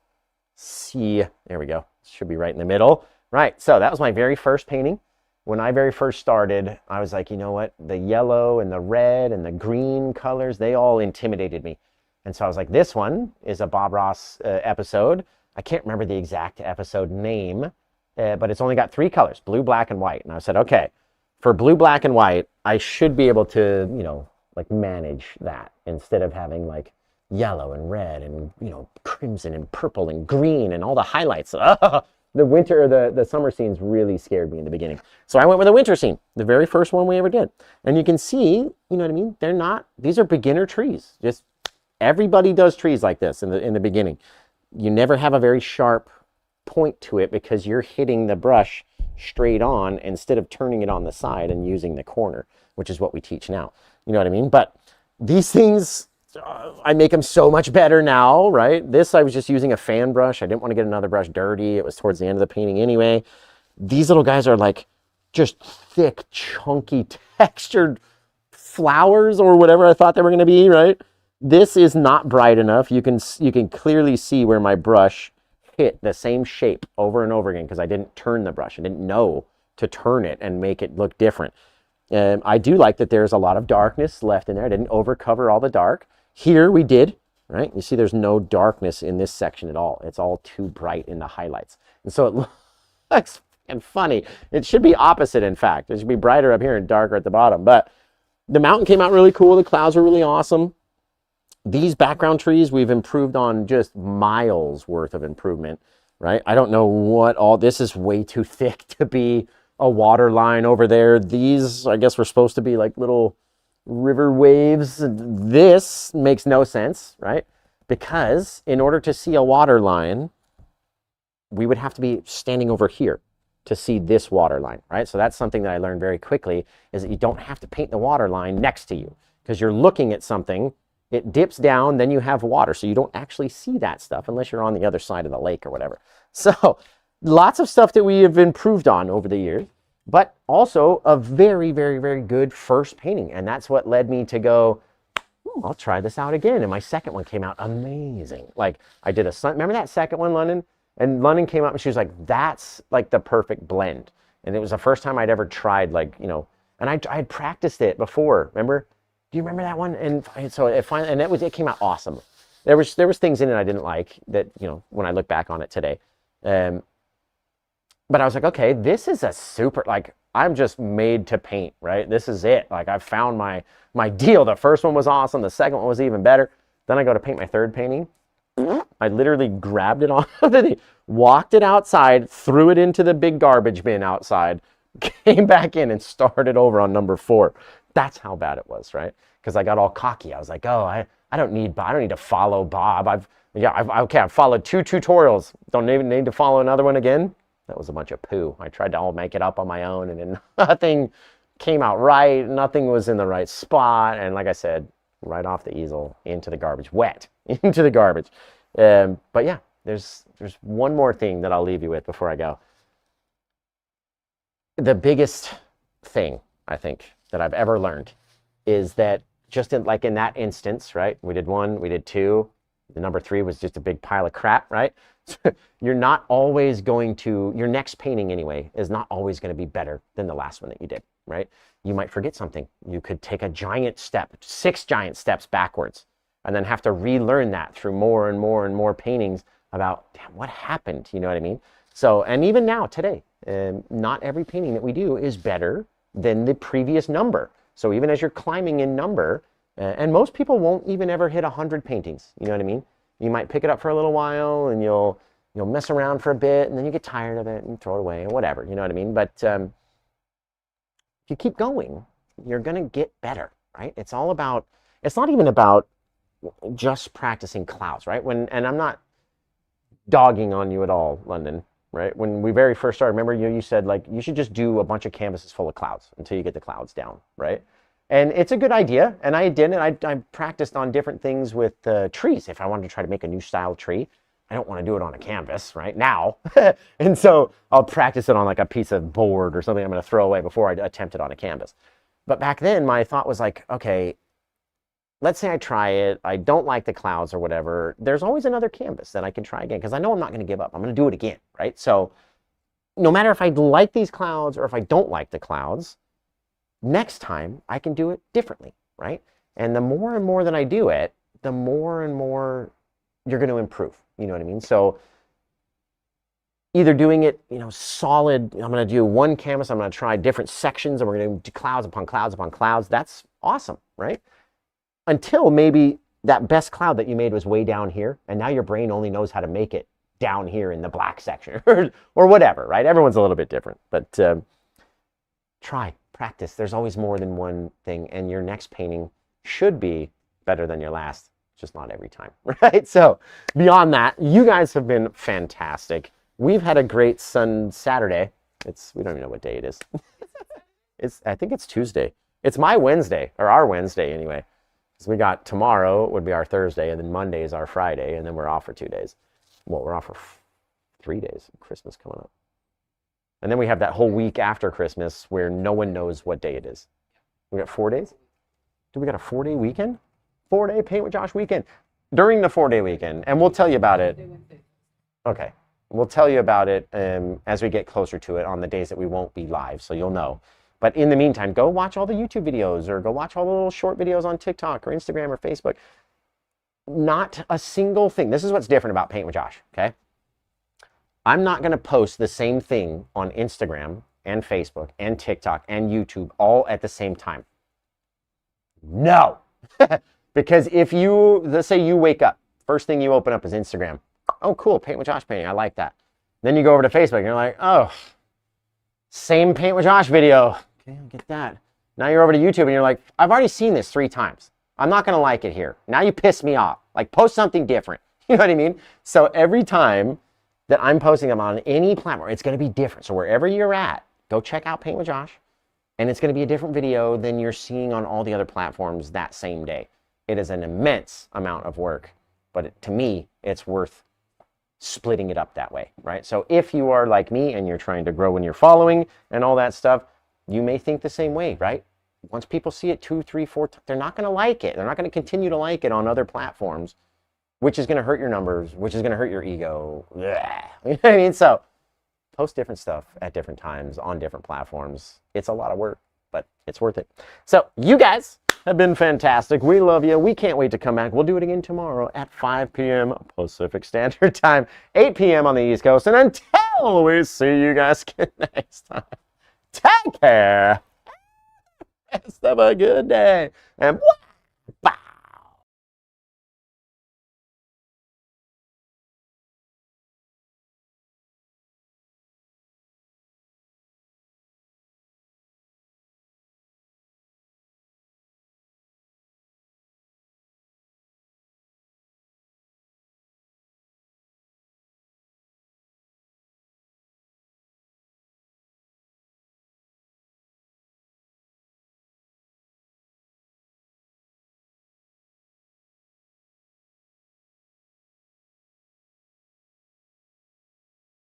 see. There we go. Should be right in the middle. Right, so that was my very first painting. When I very first started, I was like, you know what? The yellow and the red and the green colors, they all intimidated me. And so I was like, this one is a Bob Ross episode. I can't remember the exact episode name, but it's only got 3 colors, blue, black, and white. And I said, okay, for blue, black, and white, I should be able to, you know, like manage that instead of having like yellow and red and, you know, crimson and purple and green and all the highlights. The winter or the summer scenes really scared me in the beginning. So I went with a winter scene, the very first one we ever did. And you can see, you know what I mean? They're not, these are beginner trees. Just everybody does trees like this in the beginning. You never have a very sharp point to it because you're hitting the brush straight on instead of turning it on the side and using the corner, which is what we teach now. You know what I mean? But these things, I make them so much better now, right? This, I was just using a fan brush. I didn't want to get another brush dirty. It was towards the end of the painting anyway. These little guys are like just thick, chunky, textured flowers or whatever I thought they were going to be, right? This is not bright enough. You can clearly see where my brush hit the same shape over and over again because I didn't turn the brush. I didn't know to turn it and make it look different. I do like that there's a lot of darkness left in there. I didn't overcover all the dark. Here we did, right? You see there's no darkness in this section at all. It's all too bright in the highlights. And so it looks fucking funny. It should be opposite, in fact. It should be brighter up here and darker at the bottom. But the mountain came out really cool. The clouds were really awesome. These background trees, we've improved on just miles worth of improvement, right? I don't know what all, this is way too thick to be a water line over there. These, I guess, were supposed to be like little river waves. This makes no sense, right? Because in order to see a water line, we would have to be standing over here to see this water line, right? So that's something that I learned very quickly, is that you don't have to paint the water line next to you because you're looking at something, it dips down, then you have water. So you don't actually see that stuff unless you're on the other side of the lake or whatever. So lots of stuff that we have improved on over the years, but also a very, very, very good first painting. And that's what led me to go, I'll try this out again. And my second one came out amazing. Like I did a sun, remember that second one, London? And London came up and she was like, that's like the perfect blend. And it was the first time I'd ever tried, like, you know, and I had practiced it before, remember? Do you remember that one? And so it finally, and it came out awesome. There was things in it I didn't like that, you know, when I look back on it today. But I was like, okay, this is a super, like, I'm just made to paint, right? This is it. Like, I've found my deal. The first one was awesome. The second one was even better. Then I go to paint my third painting. I literally grabbed it off the thing, walked it outside, threw it into the big garbage bin outside, came back in and started over on number 4. That's how bad it was, right? Because I got all cocky. I was like, oh, I don't need to follow Bob. I've followed 2 tutorials. Don't even need to follow another one again. That was a bunch of poo. I tried to all make it up on my own, and then nothing came out right. Nothing was in the right spot. And like I said, right off the easel into the garbage, wet into the garbage. But yeah, there's one more thing that I'll leave you with before I go. The biggest thing I think that I've ever learned is that just in that instance, right? We did 1, we did 2. The number 3 was just a big pile of crap, right? You're not always going to, your next painting anyway, is not always going to be better than the last one that you did, right? You might forget something. You could take a giant step, 6 giant steps backwards, and then have to relearn that through more and more and more paintings about what happened, you know what I mean? So, and even now, today, not every painting that we do is better than the previous number. So even as you're climbing in number, and most people won't even ever hit 100 paintings, you know what I mean? You might pick it up for a little while and you'll mess around for a bit and then you get tired of it and throw it away or whatever, you know what I mean? But if you keep going, you're gonna get better, right? It's not even about just practicing clouds, right? And I'm not dogging on you at all, London, right? When we very first started, remember you said like, you should just do a bunch of canvases full of clouds until you get the clouds down, right? And it's a good idea, and I did it. I practiced on different things with trees. If I wanted to try to make a new style tree, I don't want to do it on a canvas right now. And so I'll practice it on like a piece of board or something I'm going to throw away before I attempt it on a canvas. But back then, my thought was like, okay, let's say I try it, I don't like the clouds or whatever. There's always another canvas that I can try again because I know I'm not going to give up. I'm going to do it again, right? So no matter if I like these clouds or if I don't like the clouds, next time I can do it differently, right? And the more and more that I do it, the more and more you're going to improve. You know what I mean? So either doing it, you know, solid, I'm going to do one canvas, I'm going to try different sections, and we're going to do clouds upon clouds upon clouds. That's awesome, right? Until maybe that best cloud that you made was way down here, and now your brain only knows how to make it down here in the black section or whatever, right? Everyone's a little bit different, but try, practice. There's always more than one thing, and your next painting should be better than your last, just not every time, right? So beyond that, you guys have been fantastic. We've had a great Saturday. We don't even know what day it is. I think it's Tuesday. It's my Wednesday, or our Wednesday anyway. So we got tomorrow would be our Thursday, and then Monday is our Friday, and then we're off for 2 days. Well, we're off for 3 days. Christmas coming up. And then we have that whole week after Christmas where no one knows what day it is. We got 4 days? Do we got a 4-day weekend? 4-day Paint with Josh weekend. During the 4-day weekend. And we'll tell you about it. Okay. We'll tell you about it as we get closer to it on the days that we won't be live, so you'll know. But in the meantime, go watch all the YouTube videos or go watch all the little short videos on TikTok or Instagram or Facebook. Not a single thing. This is what's different about Paint with Josh, okay? I'm not going to post the same thing on Instagram and Facebook and TikTok and YouTube all at the same time. No. Because if you, let's say you wake up, first thing you open up is Instagram. Oh, cool, Paint with Josh painting. I like that. Then you go over to Facebook and you're like, oh, same Paint with Josh video. Okay, I'll get that. Now you're over to YouTube and you're like, I've already seen this 3 times. I'm not going to like it here. Now you piss me off. Like, post something different. You know what I mean? So every time that I'm posting them on any platform, it's going to be different. So wherever you're at, go check out Paint with Josh. And it's going to be a different video than you're seeing on all the other platforms that same day. It is an immense amount of work. But to me, it's worth splitting it up that way, right? So if you are like me and you're trying to grow in your following and all that stuff, you may think the same way, right? Once people see it 2, 3, 4 times, they're not going to like it. They're not going to continue to like it on other platforms, which is going to hurt your numbers, which is going to hurt your ego. Blah. You know what I mean? So post different stuff at different times on different platforms. It's a lot of work, but it's worth it. So you guys have been fantastic. We love you. We can't wait to come back. We'll do it again tomorrow at 5 p.m. Pacific Standard Time, 8 p.m. on the East Coast. And until we see you guys again next time, take care. Have a good day. And bye.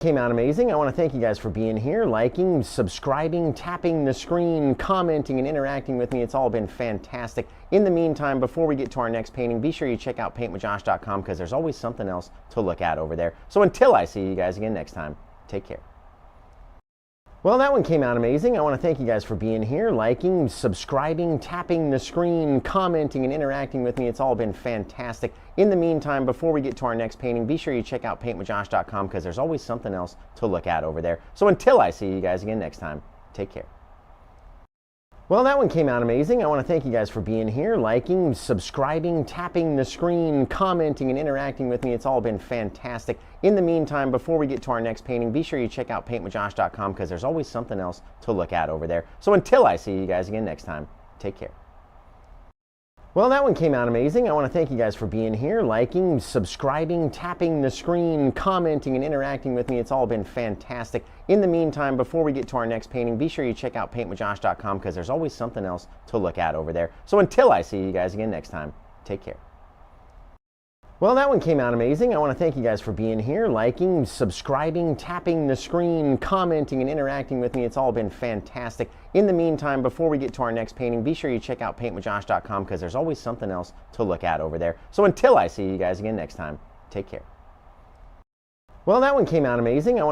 Came out amazing. I want to thank you guys for being here, liking, subscribing, tapping the screen, commenting, and interacting with me. It's all been fantastic. In the meantime, before we get to our next painting, be sure you check out paintwithjosh.com because there's always something else to look at over there. So until I see you guys again next time, take care. Well, that one came out amazing. I want to thank you guys for being here, liking, subscribing, tapping the screen, commenting, and interacting with me. It's all been fantastic. In the meantime, before we get to our next painting, be sure you check out paintwithjosh.com because there's always something else to look at over there. So until I see you guys again next time, take care. Well, that one came out amazing. I want to thank you guys for being here, liking, subscribing, tapping the screen, commenting, and interacting with me. It's all been fantastic. In the meantime, before we get to our next painting, be sure you check out paintwithjosh.com because there's always something else to look at over there. So until I see you guys again next time, take care. Well, that one came out amazing. I want to thank you guys for being here, liking, subscribing, tapping the screen, commenting, and interacting with me. It's all been fantastic. In the meantime, before we get to our next painting, be sure you check out paintwithjosh.com because there's always something else to look at over there. So until I see you guys again next time, take care. Well, that one came out amazing. I want to thank you guys for being here, liking, subscribing, tapping the screen, commenting, and interacting with me. It's all been fantastic. In the meantime, before we get to our next painting, be sure you check out paintwithjosh.com because there's always something else to look at over there. So until I see you guys again next time, take care. Well, that one came out amazing. I want